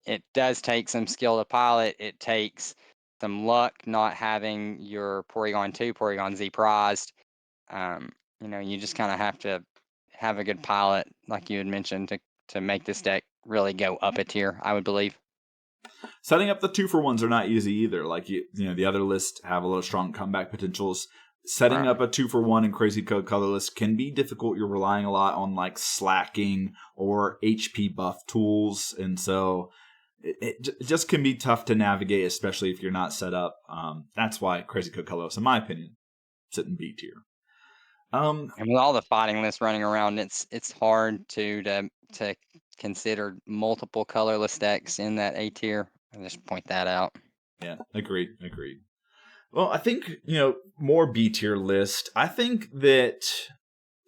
it does take some skill to pilot. It takes some luck not having your Porygon 2, Porygon Z prized. Um, you just kind of have to have a good pilot, like you had mentioned, to make this deck really go up a tier, I would believe. Setting up the 2-for-1s are not easy either. Like the other lists have a lot of strong comeback potentials. Setting Right. up a 2-for-1 in Crazy Code Colorless can be difficult. You're relying a lot on like slacking or HP buff tools, and so it just can be tough to navigate, especially if you're not set up. That's why Crazy Code Colorless, in my opinion, sit in B tier. And with all the fighting lists running around, it's hard to consider multiple colorless decks in that A tier. I just point that out. Yeah, agreed. Well, I think, more B tier list. I think that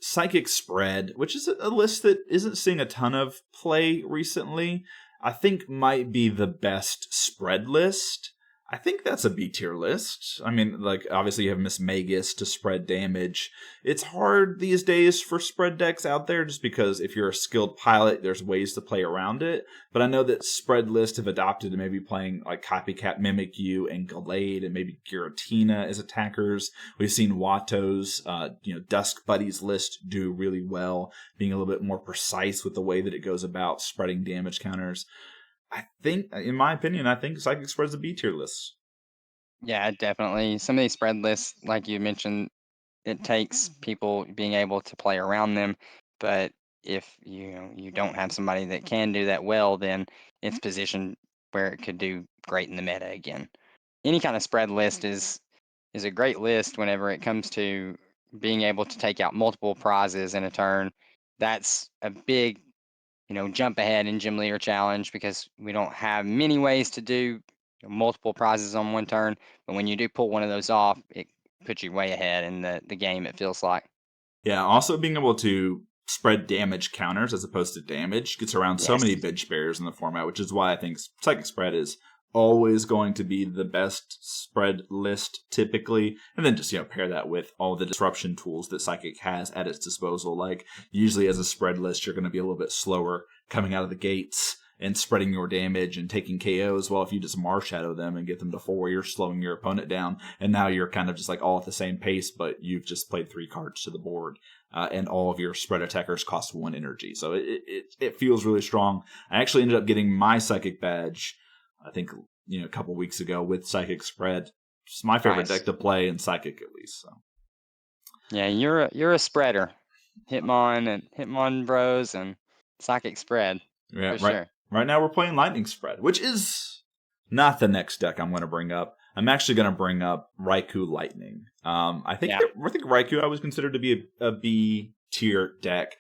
Psychic Spread, which is a list that isn't seeing a ton of play recently, I think might be the best spread list. I think that's a B tier list. I mean, like, obviously you have Miss Magus to spread damage. It's hard these days for spread decks out there just because if you're a skilled pilot, there's ways to play around it. But I know that spread lists have adopted to maybe playing like Copycat Mimikyu and Gallade and maybe Giratina as attackers. We've seen Watto's, Dusk Buddies list do really well, being a little bit more precise with the way that it goes about spreading damage counters. I think, in my opinion, Psychic Spread's a B tier list. Yeah, definitely. Some of these spread lists, like you mentioned, it takes people being able to play around them. But if you don't have somebody that can do that well, then it's positioned where it could do great in the meta again. Any kind of spread list is a great list whenever it comes to being able to take out multiple prizes in a turn. That's a big, jump ahead in Gym Leader Challenge because we don't have many ways to do multiple prizes on one turn. But when you do pull one of those off, it puts you way ahead in the game, it feels like. Yeah, also being able to spread damage counters as opposed to damage gets around so Yes. many bench barriers in the format, which is why I think Psychic Spread is always going to be the best spread list typically, and then just pair that with all the disruption tools that Psychic has at its disposal. Like usually as a spread list, you're going to be a little bit slower coming out of the gates and spreading your damage and taking KOs. Well, if you just Marshadow them and get them to 4, you're slowing your opponent down, and now you're kind of just like all at the same pace, but you've just played 3 cards to the board, and all of your spread attackers cost 1 energy. So it feels really strong. I actually ended up getting my Psychic badge, I think, a couple weeks ago with Psychic Spread. It's my favorite Nice. deck to play in Psychic, at least. So. Yeah, you're a spreader. Hitmon Bros and Psychic Spread Yeah, for right. sure. Right now we're playing Lightning Spread, which is not the next deck I'm going to bring up. I'm actually going to bring up Raikou Lightning. I think Raikou I was considered to be a B tier deck.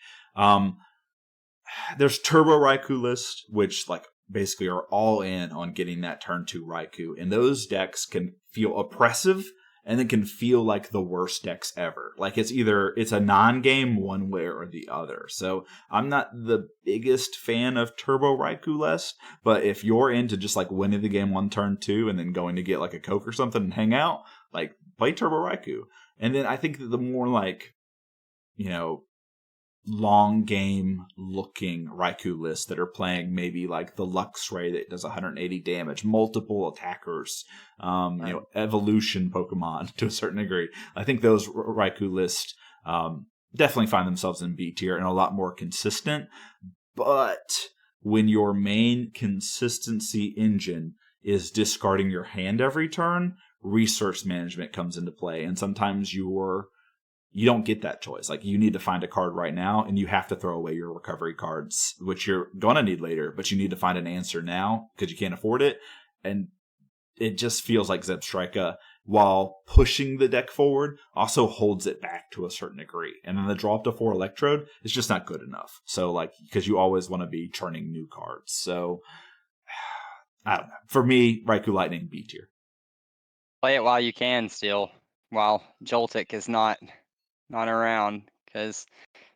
There's Turbo Raikou list, which basically are all in on getting that turn 2 Raikou, and those decks can feel oppressive and it can feel like the worst decks ever. Like it's a non-game one way or the other. So I'm not the biggest fan of Turbo Raikou list, but if you're into just winning the game on turn 2 and then going to get a Coke or something and hang out, play Turbo Raikou. And then I think that the more long game looking Raikou lists that are playing maybe the Luxray that does 180 damage, multiple attackers, evolution Pokemon to a certain degree. I think those Raikou lists definitely find themselves in B tier and a lot more consistent. But when your main consistency engine is discarding your hand every turn, resource management comes into play, and sometimes your you don't get that choice. Like, you need to find a card right now, and you have to throw away your recovery cards, which you're gonna need later, but you need to find an answer now because you can't afford it. And it just feels like Zebstrika, while pushing the deck forward, also holds it back to a certain degree. And then the draw up to 4 Electrode is just not good enough. So, like, because you always want to be churning new cards. So, I don't know. For me, Raikou Lightning B tier. Play it while you can still, while Joltik is not around. Because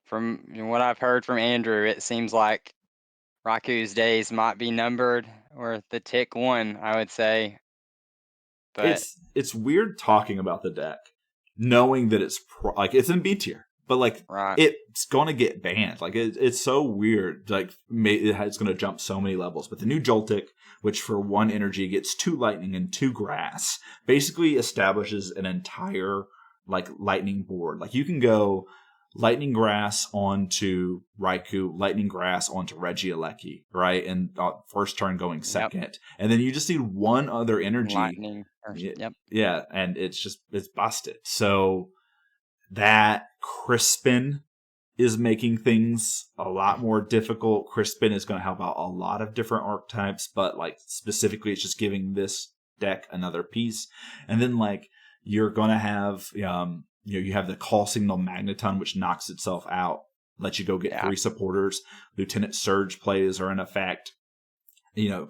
from what I've heard from Andrew, it seems like Raiku's days might be numbered, or the tick one, I would say. But It's weird talking about the deck, knowing that it's it's in B tier, but like right, it's going to get banned. Like it's so weird. Like it's going to jump so many levels. But the new Joltik, which for 1 energy gets 2 lightning and 2 grass, basically establishes an entire like lightning board. Like you can go lightning grass onto Raikou, lightning grass onto Regieleki, right? And first turn going second. Yep. And then you just need 1 other energy. Lightning. Yep. Yeah, and it's busted. So that Crispin is making things a lot more difficult. Crispin is going to help out a lot of different archetypes, but like specifically it's just giving this deck another piece. And then like you're going to have you have the Call Signal Magneton, which knocks itself out, lets you go get 3 supporters. Lieutenant Surge plays are in effect.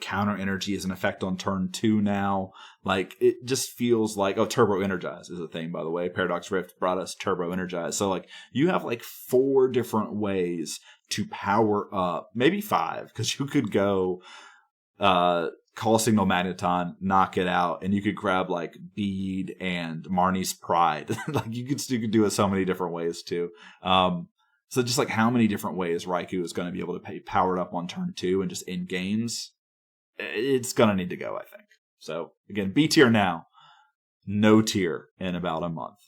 Counter energy is in effect on turn 2 now. Like, it just feels like, Turbo Energize is a thing, by the way. Paradox Rift brought us Turbo Energize. So, like, you have like 4 different ways to power up, maybe 5, because you could go Call Signal Magneton, knock it out, and you could grab like Bead and Marnie's Pride. Like, you could do it so many different ways too. So just like how many different ways Raikou is going to be able to pay powered up on turn 2 and just in games, it's going to need to go, I think. So again, B tier now, no tier in about a month.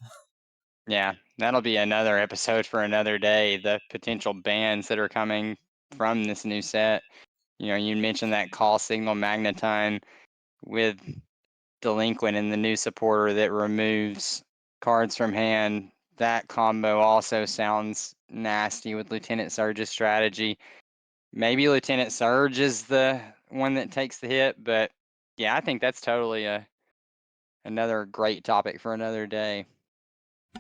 Yeah, that'll be another episode for another day. The potential bans that are coming from this new set. You mentioned that Call Signal Magneton with Delinquent and the new supporter that removes cards from hand. That combo also sounds nasty with Lieutenant Surge's strategy. Maybe Lieutenant Surge is the one that takes the hit, but yeah, I think that's totally another great topic for another day.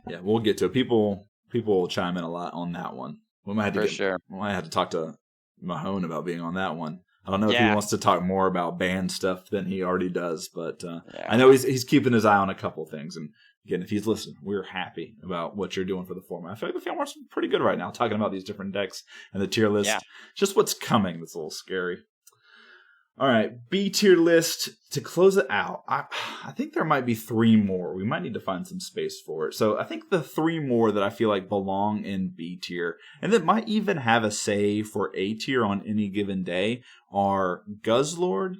Yeah, we'll get to it. People will chime in a lot on that one. We might have to talk to Mahone about being on that one. I don't know if he wants to talk more about band stuff than he already does, but I know he's keeping his eye on a couple things. And again, if he's listening, we're happy about what you're doing for the format. I feel like the format's pretty good right now, talking about these different decks and the tier list. Yeah. Just what's coming that's a little scary. All right, B tier list to close it out. I think there might be 3 more. We might need to find some space for it. So I think the 3 more that I feel like belong in B tier and that might even have a say for A tier on any given day are Guzzlord,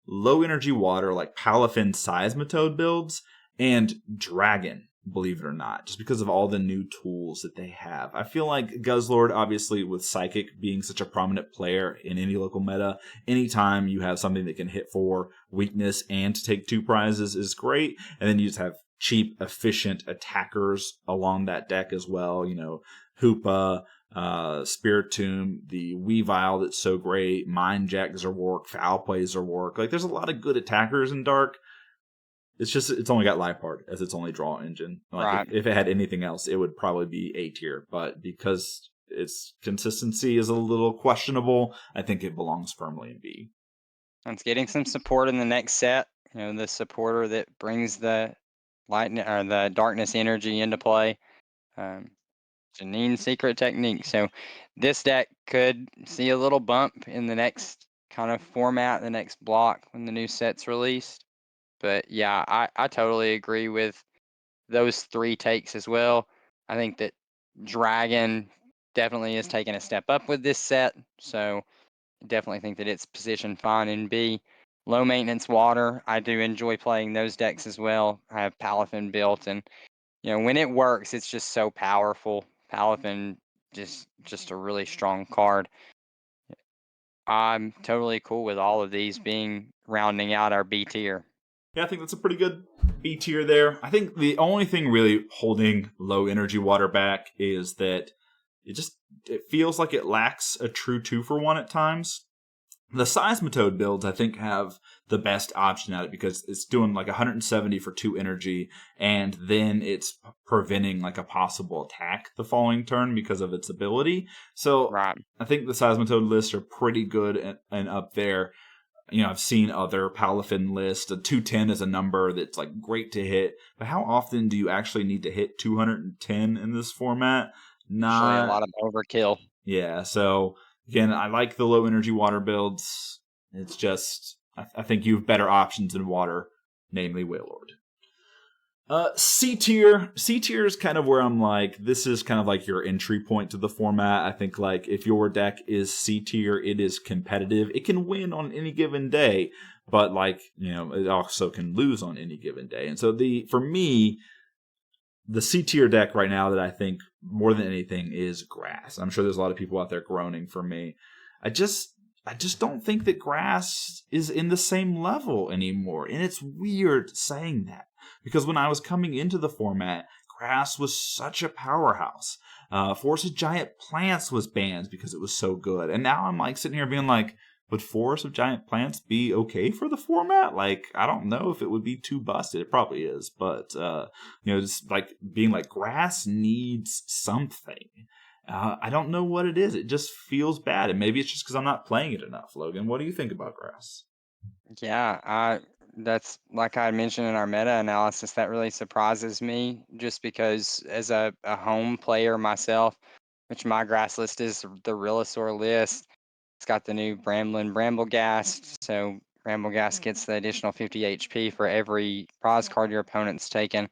low energy water like Palafin Seismitoad builds, and Dragon. Believe it or not, just because of all the new tools that they have. I feel like Guzzlord, obviously with Psychic being such a prominent player in any local meta, anytime you have something that can hit for weakness and to take 2 prizes is great. And then you just have cheap, efficient attackers along that deck as well. Hoopa, Spiritomb, the Weavile that's so great, Mind Jack Zerwork, Foul Play Zerwork. Like, there's a lot of good attackers in Dark. It's only got Liepard as its only draw engine. Like Right. if it had anything else, it would probably be A tier. But because its consistency is a little questionable, I think it belongs firmly in B. It's getting some support in the next set. The supporter that brings the lightning or the darkness energy into play. Janine's secret technique. So this deck could see a little bump in the next kind of format, the next block when the new set's released. But yeah, I totally agree with those 3 takes as well. I think that Dragon definitely is taking a step up with this set. So definitely think that it's positioned fine in B. Low maintenance water. I do enjoy playing those decks as well. I have Palafin built, and when it works, it's just so powerful. Palafin just a really strong card. I'm totally cool with all of these being rounding out our B tier. Yeah, I think that's a pretty good B tier there. I think the only thing really holding low energy water back is that it feels like it lacks a true 2-for-1 at times. The Seismitoad builds, I think, have the best option at it because it's doing like 170 for 2 energy, and then it's preventing like a possible attack the following turn because of its ability. So Right. I think the Seismitoad lists are pretty good and up there. I've seen other Palafin lists. A 210 is a number that's like great to hit, but how often do you actually need to hit 210 in this format? Usually a Not. lot of overkill. Yeah, so again, I like the low energy water builds. It's just, I think you have better options in water, namely Wailord. C tier. C tier is kind of where I'm like, this is kind of like your entry point to the format. I think like if your deck is C tier, it is competitive. It can win on any given day, but like, it also can lose on any given day. And so for me, the C tier deck right now that I think more than anything is Grass. I'm sure there's a lot of people out there groaning for me. I just don't think that Grass is in the same level anymore. And it's weird saying that because when I was coming into the format, Grass was such a powerhouse. Force of Giant Plants was banned because it was so good. And now I'm like sitting here being like, would Force of Giant Plants be okay for the format? Like, I don't know if it would be too busted. It probably is. But, just like being like, Grass needs something. I don't know what it is. It just feels bad. And maybe it's just because I'm not playing it enough. Logan, what do you think about Grass? Yeah, that's like I mentioned in our meta analysis, that really surprises me just because as a home player myself, which my grass list is the Rillasaur list. It's got the new Bramblin Brambleghast, so Brambleghast gets the additional 50 HP for every prize card your opponent's taken.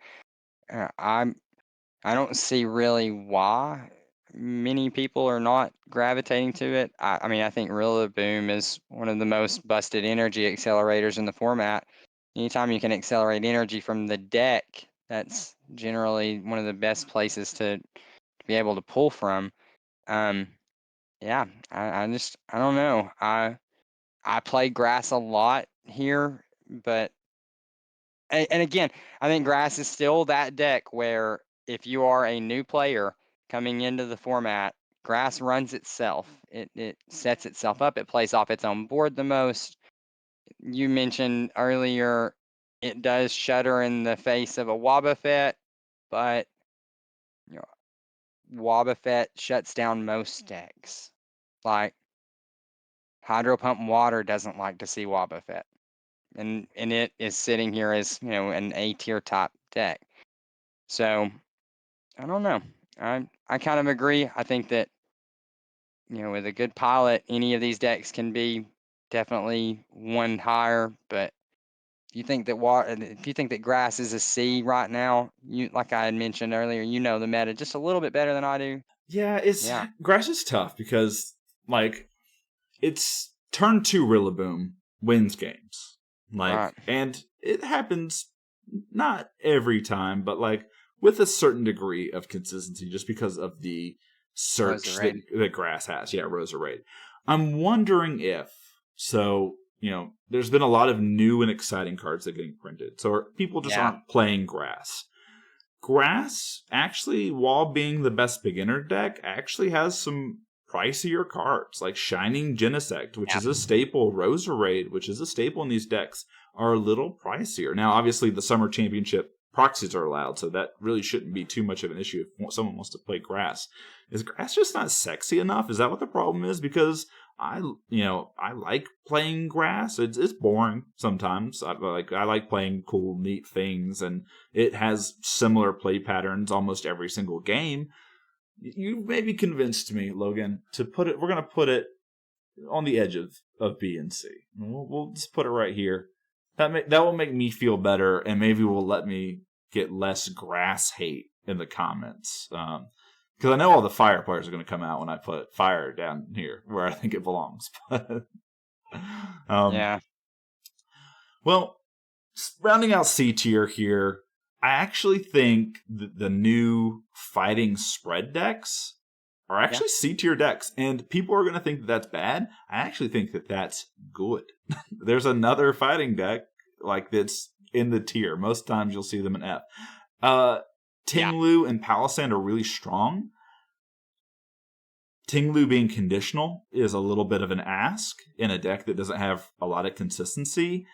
Uh, I'm I don't see really why many people are not gravitating to it. I mean, I think Rillaboom is one of the most busted energy accelerators in the format. Anytime you can accelerate energy from the deck, that's generally one of the best places to be able to pull from. Um, yeah, I don't know. I play grass a lot here, but and again, I think grass is still that deck where if you are a new player coming into the format, grass runs itself. It sets itself up. It plays off its own board the most. You mentioned earlier it does shudder in the face of a Wobbuffet, but you know, Wobbuffet shuts down most decks. Like Hydro Pump Water doesn't like to see Wobbuffet. And it is sitting here as, an A tier top deck. So I don't know. I kind of agree. I think that, with a good pilot, any of these decks can be definitely one higher. But if you think that grass is a C right now, like I had mentioned earlier, the meta just a little bit better than I do. Yeah, Yeah. Grass is tough because like it's turn 2 Rillaboom wins games. Like, Right. and it happens not every time, but like with a certain degree of consistency just because of the search that Grass has. Yeah, Roserade. I'm wondering if, there's been a lot of new and exciting cards that are getting printed. So people just aren't playing Grass. Grass, actually, while being the best beginner deck, actually has some pricier cards, like Shining Genesect, which is a staple, Roserade, which is a staple in these decks, are a little pricier. Now, obviously, the Summer Championship proxies are allowed, so that really shouldn't be too much of an issue if someone wants to play Grass. Is Grass just not sexy enough? Is that what the problem is? Because I like playing Grass. It's boring sometimes. I like playing cool, neat things, and it has similar play patterns almost every single game. You maybe convinced me, Logan, to put it. We're gonna put it on the edge of B and C. We'll just put it right here. That will make me feel better, and maybe will let me get less Grass hate in the comments. Because I know all the Fire players are going to come out when I put Fire down here where I think it belongs. Yeah. Well, rounding out C tier here, I actually think the new fighting spread decks are actually C tier decks, and people are going to think that that's bad. I actually think that that's good. There's another fighting deck like that's in the tier. Most times you'll see them in F. Uh, Yeah. Tinglu and Palisand are really strong. Tinglu being conditional is a little bit of an ask in a deck that doesn't have a lot of consistency,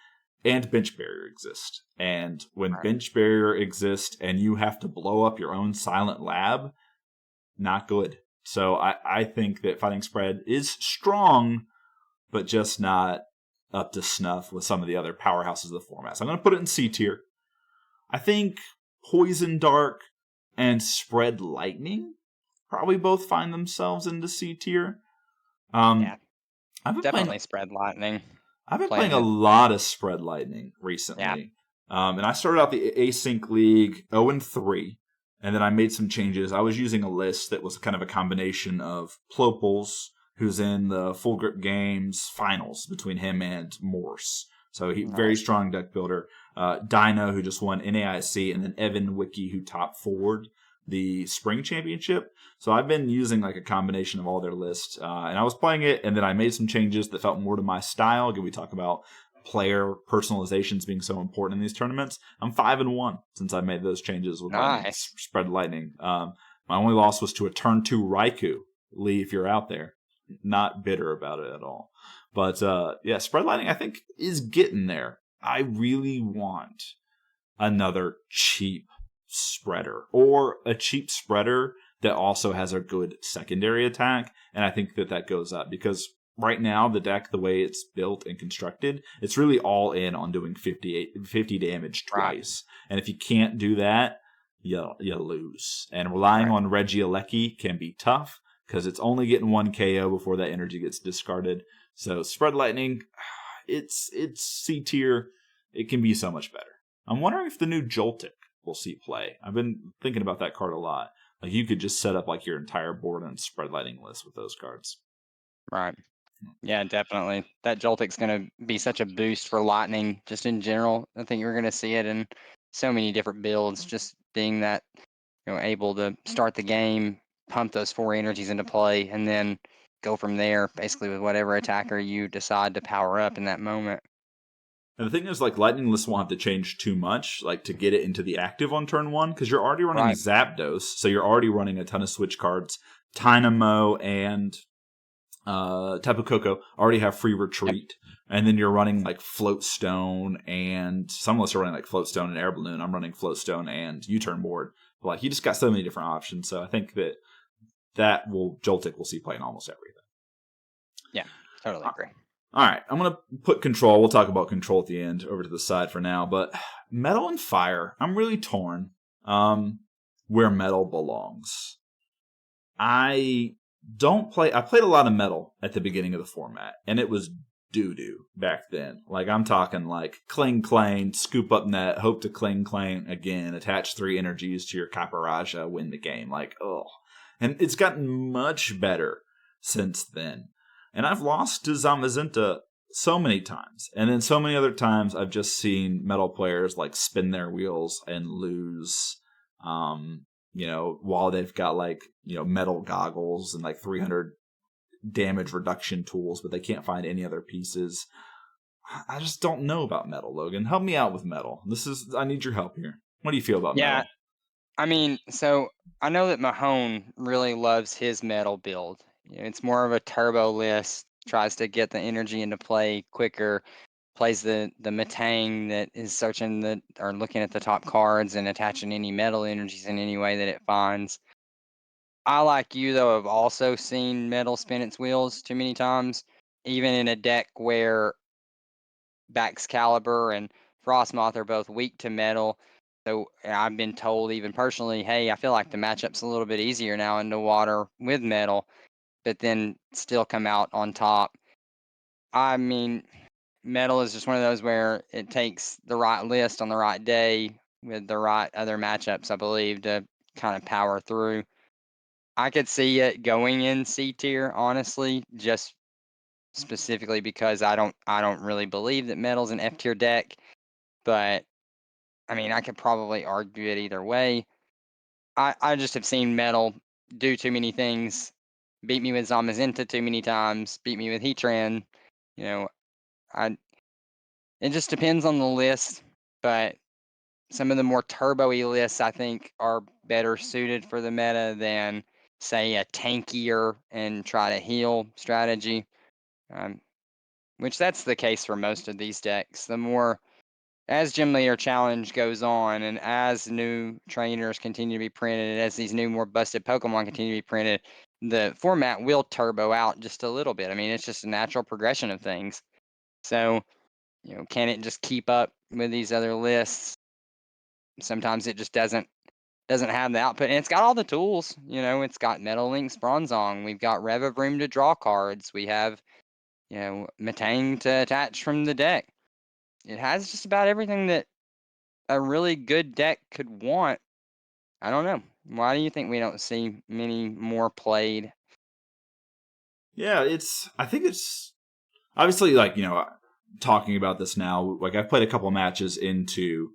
and bench barrier exists. And when Right. bench barrier exists and you have to blow up your own silent lab, not good. So I think that Fighting Spread is strong, but just not up to snuff with some of the other powerhouses of the format. So I'm going to put it in C tier. I think Poison Dark and Spread Lightning probably both find themselves into C tier. Yeah. I've been playing Definitely spread lightning. I've been playing Playing a it. lot of Spread Lightning Yeah. recently. And I started out the Async League 0-3, and then I made some changes. I was using a list that was kind of a combination of Plopals, who's in the Full Grip Games finals between him and Morse. So he very Nice. strong deck builder. Dino, who just won NAIC, and then Evan Wiki, who top forward the spring championship. So I've been using like a combination of all their lists, and I was playing it, and then I made some changes that felt more to my style. Again, we talk about player personalizations being so important in these tournaments. I'm 5-1 since I made those changes with Lightning, Nice. Spread Lightning. My only loss was to a turn 2 Raikou. Lee, if you're out there, not bitter about it at all. But yeah, Spread Lightning I think is getting there. I really want another cheap spreader or a cheap spreader that also has a good secondary attack. And I think that goes up because right now the deck, the way it's built and constructed, it's really all in on doing 50 damage twice. Right. And if you can't do that, you lose. And relying on Regieleki can be tough because it's only getting 1 KO before that energy gets discarded. So Spread Lightning, it's C tier. It can be so much better. I'm wondering if the new Joltik will see play. I've been thinking about that card a lot. Like you could just set up like your entire board and Spread Lightning list with those cards. Right. Yeah, definitely. That Joltik's going to be such a boost for Lightning just in general. I think you're going to see it in so many different builds, just being that, able to start the game, pump those 4 energies into play, and then go from there, basically with whatever attacker you decide to power up in that moment. And the thing is, like, Lightning List won't have to change too much, like, to get it into the active on turn 1, because you're already running Zapdos, so you're already running a ton of switch cards. Tynamo and Tapu Koko already have free retreat, and then you're running, like, Floatstone, and some of us are running, like, Floatstone and Air Balloon. I'm running Floatstone and U-Turn Board. But, like, you just got so many different options, so I think Joltik will see play in almost everything. Yeah, totally agree. All right, I'm going to put Control. We'll talk about Control at the end over to the side for now. But Metal and Fire, I'm really torn where Metal belongs. I played a lot of Metal at the beginning of the format, and it was doo-doo back then. Like, I'm talking like Cling Clang, scoop up net, hope to Cling Clang again, attach 3 energies to your Caparaja, win the game. Like, oh. And it's gotten much better since then. And I've lost to Zamazenta so many times. And then so many other times I've just seen Metal players like spin their wheels and lose, while they've got like, Metal goggles and like 300 damage reduction tools, but they can't find any other pieces. I just don't know about Metal, Logan. Help me out with Metal. I need your help here. What do you feel about Metal? I mean, so I know that Mahone really loves his Metal build. It's more of a turbo list, tries to get the energy into play quicker, plays the Metang that is searching or looking at the top cards and attaching any metal energies in any way that it finds. I, like you though, have also seen Metal spin its wheels too many times, even in a deck where Baxcalibur and Frostmoth are both weak to Metal. So I've been told, even personally, hey, I feel like the matchup's a little bit easier now into water with Metal, but then still come out on top. I mean, Metal is just one of those where it takes the right list on the right day with the right other matchups, I believe, to kind of power through. I could see it going in C tier, honestly, just specifically because I don't really believe that Metal's an F tier deck, but I mean, I could probably argue it either way. I just have seen Metal do too many things, beat me with Zamazenta too many times, beat me with Heatran. You know, I it just depends on the list, but some of the more turbo-y lists I think are better suited for the meta than, say, a tankier and try to heal strategy. Um, which that's the case for most of these decks. The more as Gym Leader Challenge goes on, and as new trainers continue to be printed, and as these new more busted Pokemon continue to be printed, the format will turbo out just a little bit. I mean, it's just a natural progression of things. So, can it just keep up with these other lists? Sometimes it just doesn't have the output, and it's got all the tools. It's got Metal Link's Bronzong. We've got Rev-of-Room to draw cards. We have, Metang to attach from the deck. It has just about everything that a really good deck could want. I don't know. Why do you think we don't see many more played? Yeah, I think it's obviously like, talking about this now, like I've played a couple matches into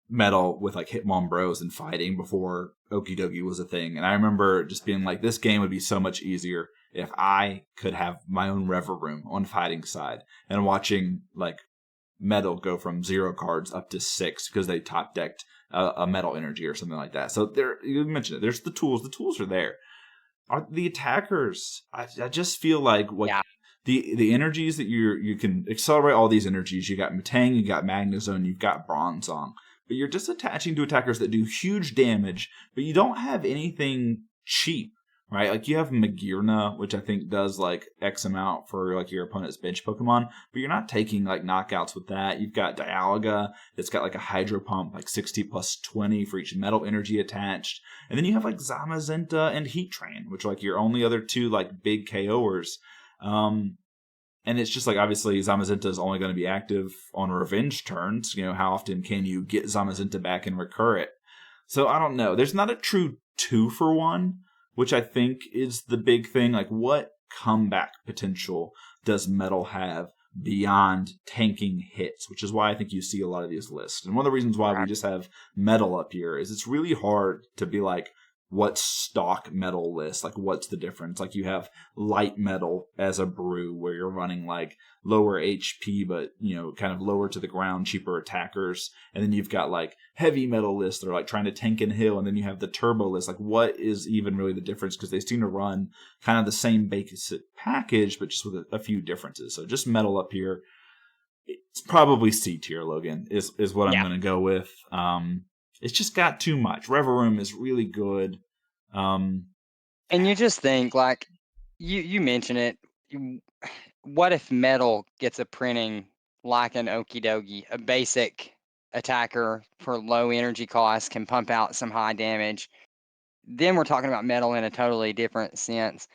Metal with like Hitmon Bros and fighting before Okie Dogi was a thing. And I remember just being like, this game would be so much easier if I could have my own Rever Room on fighting side, and watching like Metal go from 0 cards up to 6 because they top decked a Metal Energy or something like that. So there, you mentioned it. There's the tools. The tools are there. Are the attackers? I just feel like Yeah. the energies that you can accelerate all these energies. You got Metang, you got Magnezone, you've got Bronzong, but you're just attaching to attackers that do huge damage, but you don't have anything cheap, right? Like you have Magearna, which I think does like X amount for like your opponent's bench Pokemon, but you're not taking like knockouts with that. You've got Dialga that's got like a Hydro Pump, like 60 plus 20 for each Metal Energy attached. And then you have like Zamazenta and Heat Train, which are like your only other two like big KOers. And it's just like, obviously Zamazenta is only going to be active on revenge turns. How often can you get Zamazenta back and recur it? So I don't know. There's not a true 2-for-1, which I think is the big thing. Like, what comeback potential does Metal have beyond tanking hits? Which is why I think you see a lot of these lists. And one of the reasons why we Right. just have Metal up here is it's really hard to be like, what's stock Metal list? Like, what's the difference? Like, you have light Metal as a brew where you're running like lower HP, but kind of lower to the ground, cheaper attackers. And then you've got like heavy Metal lists that are like trying to tank and heal. And then you have the turbo list. Like, what is even really the difference? Because they seem to run kind of the same basic package, but just with a few differences. So just Metal up here. It's probably C tier, Logan, is what I'm Yeah. going to go with. It's just got too much. Rever Room is really good. And you just think like you mention it. What if Metal gets a printing like an Okie Dogi, a basic attacker for low energy cost can pump out some high damage? Then we're talking about Metal in a totally different sense.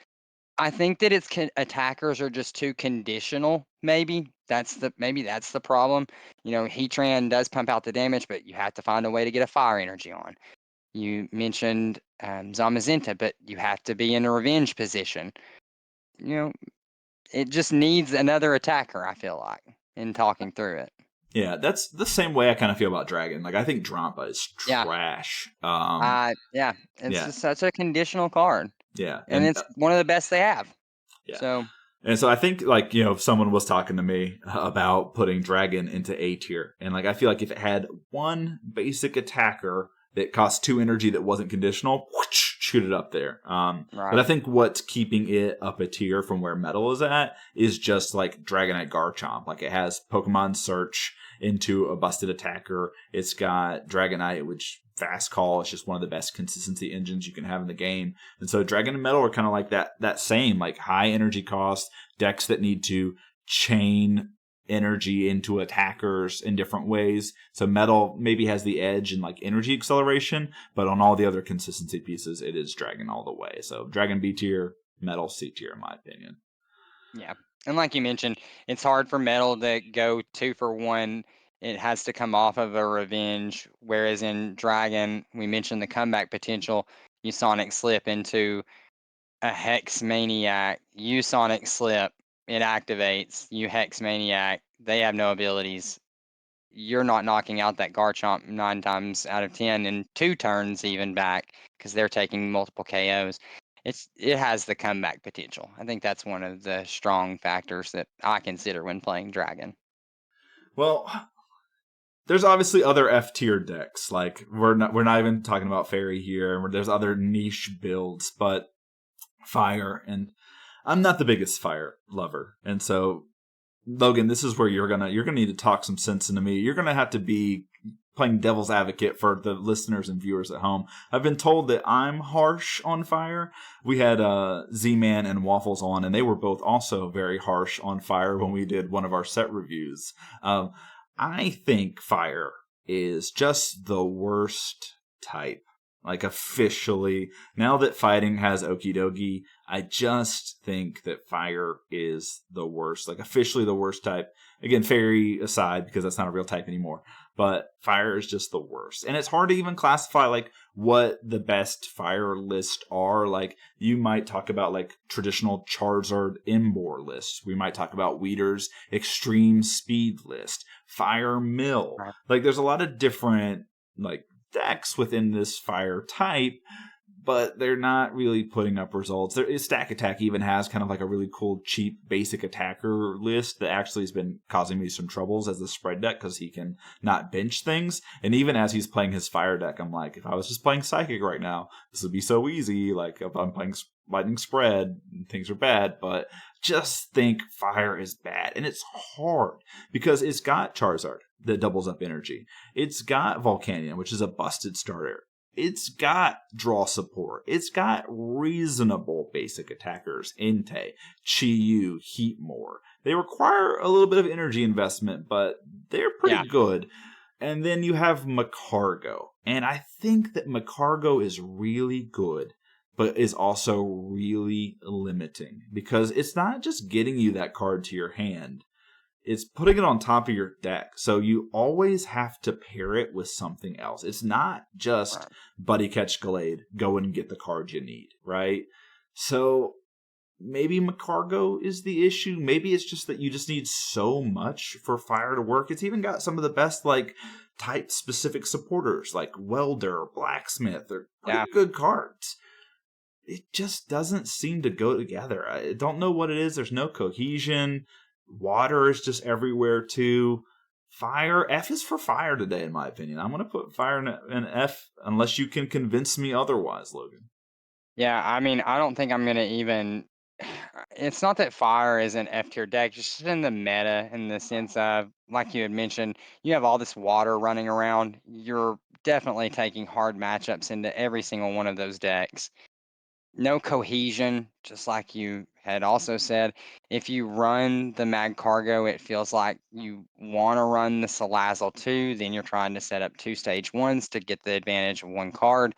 I think that attackers are just too conditional. Maybe that's the problem. Heatran does pump out the damage, but you have to find a way to get a fire energy on. You mentioned Zamazenta, but you have to be in a revenge position. You know, it just needs another attacker. I feel like in talking through it. Yeah, that's the same way I kind of feel about Dragon. Like, I think Drampa is Yeah, trash. yeah, it's Yeah, just such a conditional card, yeah, and it's one of the best they have. yeah. So And so I think, like, if someone was talking to me about putting Dragon into A tier, and like, I feel like if it had one basic attacker that cost 2 energy that wasn't conditional, whoosh, shoot it up there. But right, I think what's keeping it up a tier from where Metal is at is just like Dragonite Garchomp. Like, it has Pokemon Search into a busted attacker. It's got Dragonite, which Fast Call is just one of the best consistency engines you can have in the game. And so Dragon and Metal are kind of like that same, like, high energy cost decks that need to chain energy into attackers in different ways. So Metal maybe has the edge in like energy acceleration, but on all the other consistency pieces, it is Dragon all the way. So Dragon B tier, Metal C tier, in my opinion. yeah, and like you mentioned, it's hard for Metal to go 2-for-1. It has to come off of a revenge, whereas in Dragon, we mentioned the comeback potential. You Sonic Slip into a Hex Maniac, you Sonic Slip, it activates, you Hex Maniac, they have no abilities. You're not knocking out that Garchomp 9 times out of 10 in 2 turns even back because they're taking multiple KOs. It has the comeback potential. I think that's one of the strong factors that I consider when playing Dragon. Well, there's obviously other F tier decks. Like we're not even talking about Fairy here. There's other niche builds, but Fire, and I'm not the biggest Fire lover, and so Logan, this is where you're gonna need to talk some sense into me. You're gonna have to be playing devil's advocate for the listeners and viewers at home. I've been told that I'm harsh on Fire. We had Z-Man and Waffles on, and they were both also very harsh on Fire when we did one of our set reviews. I think Fire is just the worst type. Like officially, now that fighting has Okie Dogi, I just think that Fire is the worst. Like officially the worst type. Again, Fairy aside, because that's not a real type anymore. But Fire is just the worst. And it's hard to even classify like what the best Fire lists are. Like you might talk about like traditional Charizard Embor lists. We might talk about Weeder's Extreme Speed list. Fire Mill. Right. Like there's a lot of different like decks within this Fire type, but they're not really putting up results. Stakatattack even has kind of like a really cool, cheap, basic attacker list that actually has been causing me some troubles as a spread deck because he can not bench things. And even as he's playing his Fire deck, I'm like, if I was just playing Psychic right now, this would be so easy. Like if I'm playing Lightning Spread, things are bad, but just think Fire is bad. And it's hard because it's got Charizard that doubles up energy. It's got Volcanion, which is a busted starter. It's got draw support. It's got reasonable basic attackers. Entei, Chi-Yu, Heatmore. They require a little bit of energy investment, but they're pretty good. And then you have Magcargo. And I think that Magcargo is really good, but is also really limiting. Because it's not just getting you that card to your hand. It's putting it on top of your deck. So you always have to pair it with something else. It's not just Buddy Catch Gallade, go and get the card you need, right? So maybe Magcargo is the issue. Maybe it's just that you just need so much for Fire to work. It's even got some of the best like type-specific supporters like Welder, Blacksmith. They're pretty good cards. It just doesn't seem to go together. I don't know what it is. There's no cohesion. Water is just everywhere too. Fire, F is for Fire today, in my opinion. I'm going to put Fire in F unless you can convince me otherwise, Logan. Yeah, I mean, I don't think I'm going to even. It's not that Fire is an F tier deck, just in the meta, in the sense of, like you had mentioned, you have all this water running around. You're definitely taking hard matchups into every single one of those decks. No cohesion, just like you had also said. If you run the Magcargo, it feels like you want to run the Salazzle too. Then you're trying to set up 2 stage 1s to get the advantage of 1 card.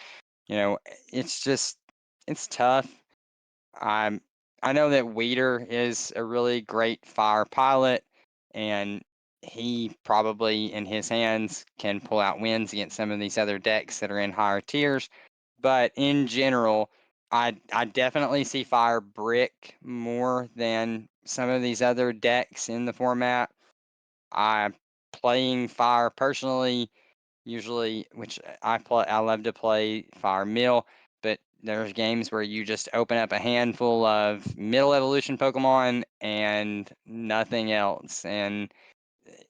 It's just, it's tough. I know that Weeder is a really great Fire pilot, and he probably in his hands can pull out wins against some of these other decks that are in higher tiers. But in general, I definitely see Fire brick more than some of these other decks in the format. I'm playing Fire personally, usually, which I love to play Fire Mill, but there's games where you just open up a handful of middle evolution Pokemon and nothing else. And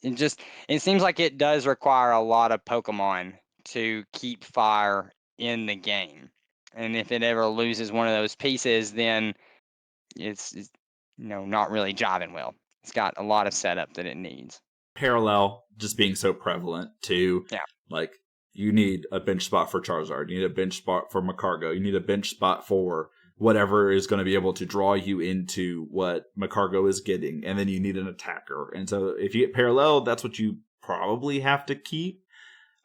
it seems like it does require a lot of Pokemon to keep Fire in the game. And if it ever loses one of those pieces, then it's not really jiving well. It's got a lot of setup that it needs. Parallel just being so prevalent to like you need a bench spot for Charizard, you need a bench spot for Magcargo, you need a bench spot for whatever is going to be able to draw you into what Magcargo is getting, and then you need an attacker. And so if you get Parallel, that's what you probably have to keep.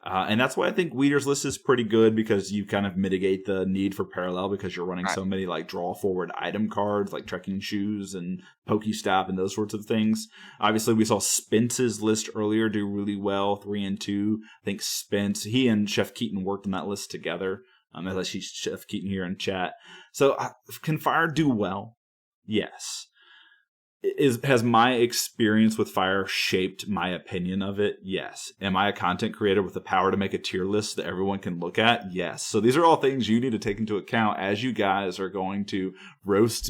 And that's why I think Weeder's list is pretty good, because you kind of mitigate the need for Parallel because you're running so many like draw forward item cards like Trekking Shoes and Pokestop and those sorts of things. Obviously, we saw Spence's list earlier do really well, 3 and 2. I think Spence, he and Chef Keaton worked on that list together. Unless he's Chef Keaton here in chat. So can Fire do well? Yes. Has my experience with Fire shaped my opinion of it? Yes. Am I a content creator with the power to make a tier list that everyone can look at? Yes. So these are all things you need to take into account as you guys are going to roast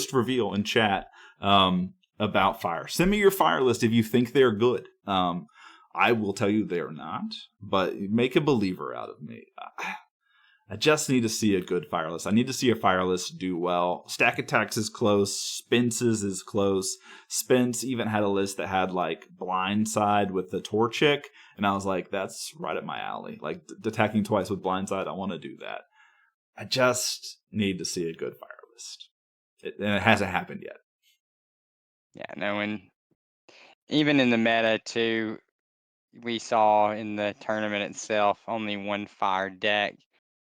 reveal in chat about Fire. Send me your Fire list if you think they're good. I will tell you they're not, but make a believer out of me. I just need to see a good Fireless. I need to see a Fireless do well. Stakatattack is close. Spence's is close. Spence even had a list that had like Blindside with the Torchic, and I was like, that's right up my alley. Like attacking twice with Blindside, I want to do that. I just need to see a good Fireless. And it hasn't happened yet. Yeah, no, and even in the meta too, we saw in the tournament itself only one fire deck.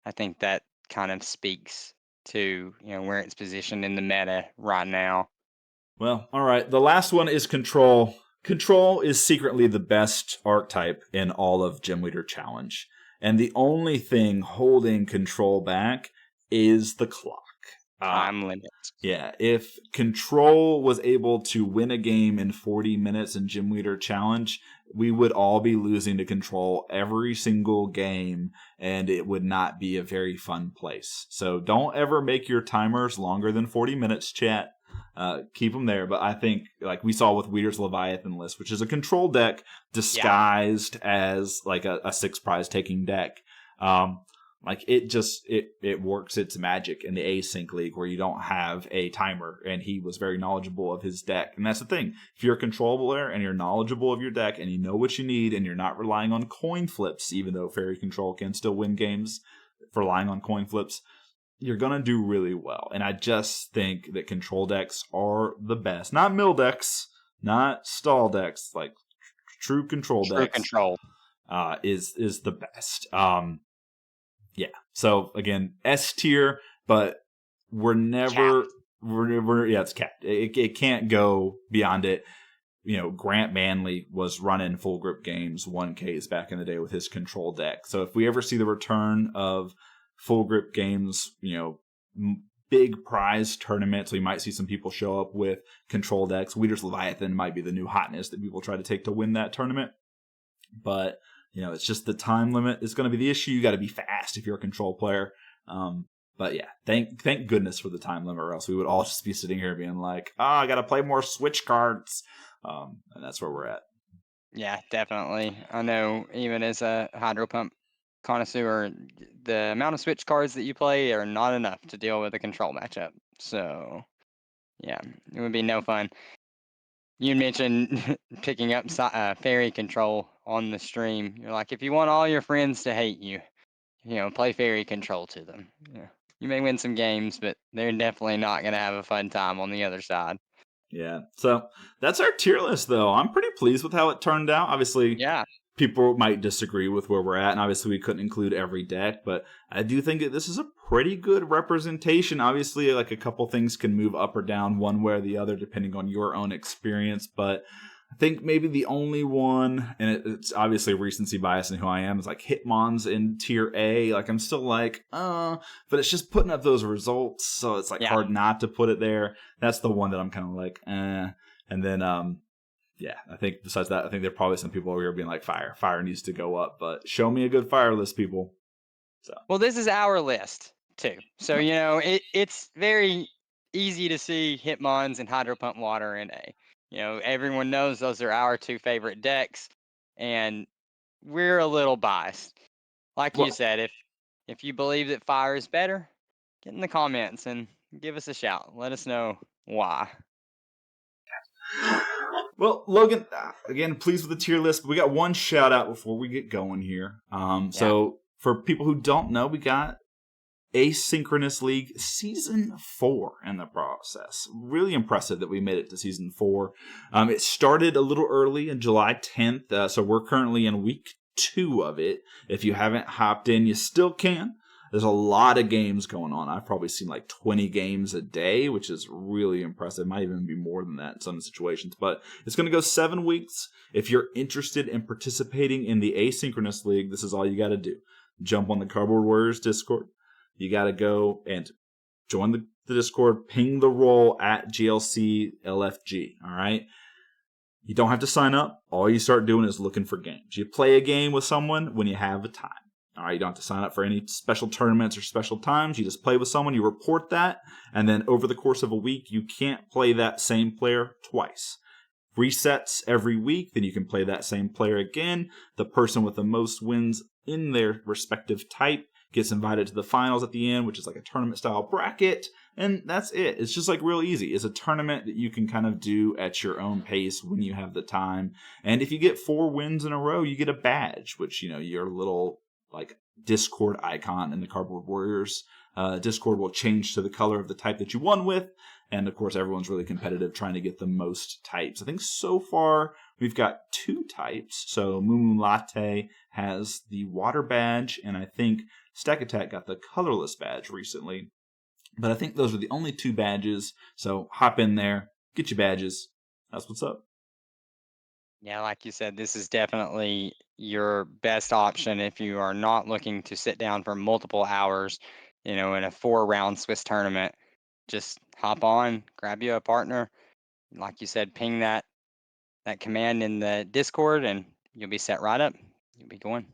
I think that kind of speaks to where it's positioned in the meta right now. Well, all right. The last one is Control. Control is secretly the best archetype in all of Gym Leader Challenge. And the only thing holding Control back is the clock. Time limit. Yeah, if Control was able to win a game in 40 minutes in Gym Leader Challenge, we would all be losing to Control every single game, and it would not be a very fun place. So don't ever make your timers longer than 40 minutes, chat. Keep them there. But I think, like we saw with Weeder's Leviathan list, which is a Control deck disguised as like a 6 prize taking deck. Like it works its magic in the Async League where you don't have a timer, and he was very knowledgeable of his deck. And that's the thing. If you're a Control player and you're knowledgeable of your deck and you know what you need and you're not relying on coin flips, even though Fairy Control can still win games for relying on coin flips, you're going to do really well. And I just think that Control decks are the best. Not mill decks, not stall decks, like true Control decks. True Control. Is the best. Yeah. So again, S tier, but we're never, it's capped. It can't go beyond it. Grant Manley was running full grip games 1Ks back in the day with his Control deck. So if we ever see the return of full grip games, big prize tournaments, we might see some people show up with Control decks. Weeder's Leviathan might be the new hotness that people try to take to win that tournament. But it's just the time limit is going to be the issue. You got to be fast if you're a Control player. But yeah, thank goodness for the time limit, or else we would all just be sitting here being like, I got to play more Switch cards. And that's where we're at. Yeah, definitely. I know even as a Hydro Pump connoisseur, the amount of Switch cards that you play are not enough to deal with a Control matchup. So yeah, it would be no fun. You mentioned picking up Fairy Control on the stream. You're like, if you want all your friends to hate you, play Fairy Control to them. Yeah. You may win some games, but they're definitely not going to have a fun time on the other side. Yeah. So that's our tier list, though. I'm pretty pleased with how it turned out. Obviously, people might disagree with where we're at, and obviously we couldn't include every deck, but I do think that this is a pretty good representation. Obviously, like a couple things can move up or down one way or the other depending on your own experience, but I think maybe the only one, and it's obviously recency bias in who I am, is like Hitmon's in tier A. Like I'm still like, but it's just putting up those results, so it's like hard not to put it there. That's the one that I'm kind of like, And then I think besides that, I think there are probably some people over here being like, fire needs to go up, but show me a good fire list, people. So. Well, this is our list too, so it's very easy to see Hitmons and Hydro Pump Water in A. Everyone knows those are our 2 favorite decks, and we're a little biased. Like you said, if you believe that fire is better, get in the comments and give us a shout. Let us know why. Well, Logan, again, pleased with the tier list, but we got one shout out before we get going here. So for people who don't know, we got Asynchronous League Season 4 in the process. Really impressive that we made it to Season 4. It started a little early on July 10th, so we're currently in week 2 of it. If you haven't hopped in, you still can. There's a lot of games going on. I've probably seen like 20 games a day, which is really impressive. It might even be more than that in some situations. But it's going to go 7 weeks. If you're interested in participating in the Asynchronous League, this is all you got to do. Jump on the CardBoard Warriors Discord. You got to go and join the Discord, ping the role at GLC LFG, all right? You don't have to sign up. All you start doing is looking for games. You play a game with someone when you have the time. All right, you don't have to sign up for any special tournaments or special times. You just play with someone, you report that, and then over the course of a week, you can't play that same player twice. resets every week. Then you can play that same player again. The person with the most wins in their respective type gets invited to the finals at the end, which is like a tournament style bracket. And that's it. It's just like real easy. It's a tournament that you can kind of do at your own pace when you have the time. And if you get 4 wins in a row, you get a badge, which, your little like Discord icon in the Cardboard Warriors Discord will change to the color of the type that you won with. And of course, everyone's really competitive trying to get the most types. I think so far we've got 2 types. So Moo Latte has the water badge, and I think Stakatattack got the colorless badge recently. But I think those are the only 2 badges. So hop in there, get your badges. That's what's up. Yeah, like you said, this is definitely your best option if you are not looking to sit down for multiple hours, in a 4-round Swiss tournament. Just hop on, grab you a partner. Like you said, ping that command in the Discord, and you'll be set right up. You'll be going.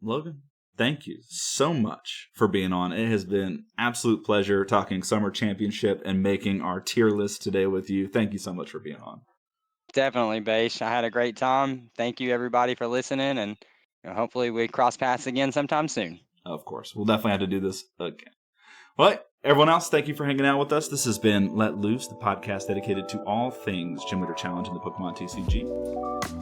Logan, thank you so much for being on. It has been absolute pleasure talking Summer Championship and making our tier list today with you. Thank you so much for being on. Definitely, Bash. I had a great time. Thank you, everybody, for listening, and hopefully we cross paths again sometime soon. Of course. We'll definitely have to do this again. Well, everyone else, thank you for hanging out with us. This has been Let Loose, the podcast dedicated to all things Gym Leader Challenge in the Pokemon TCG.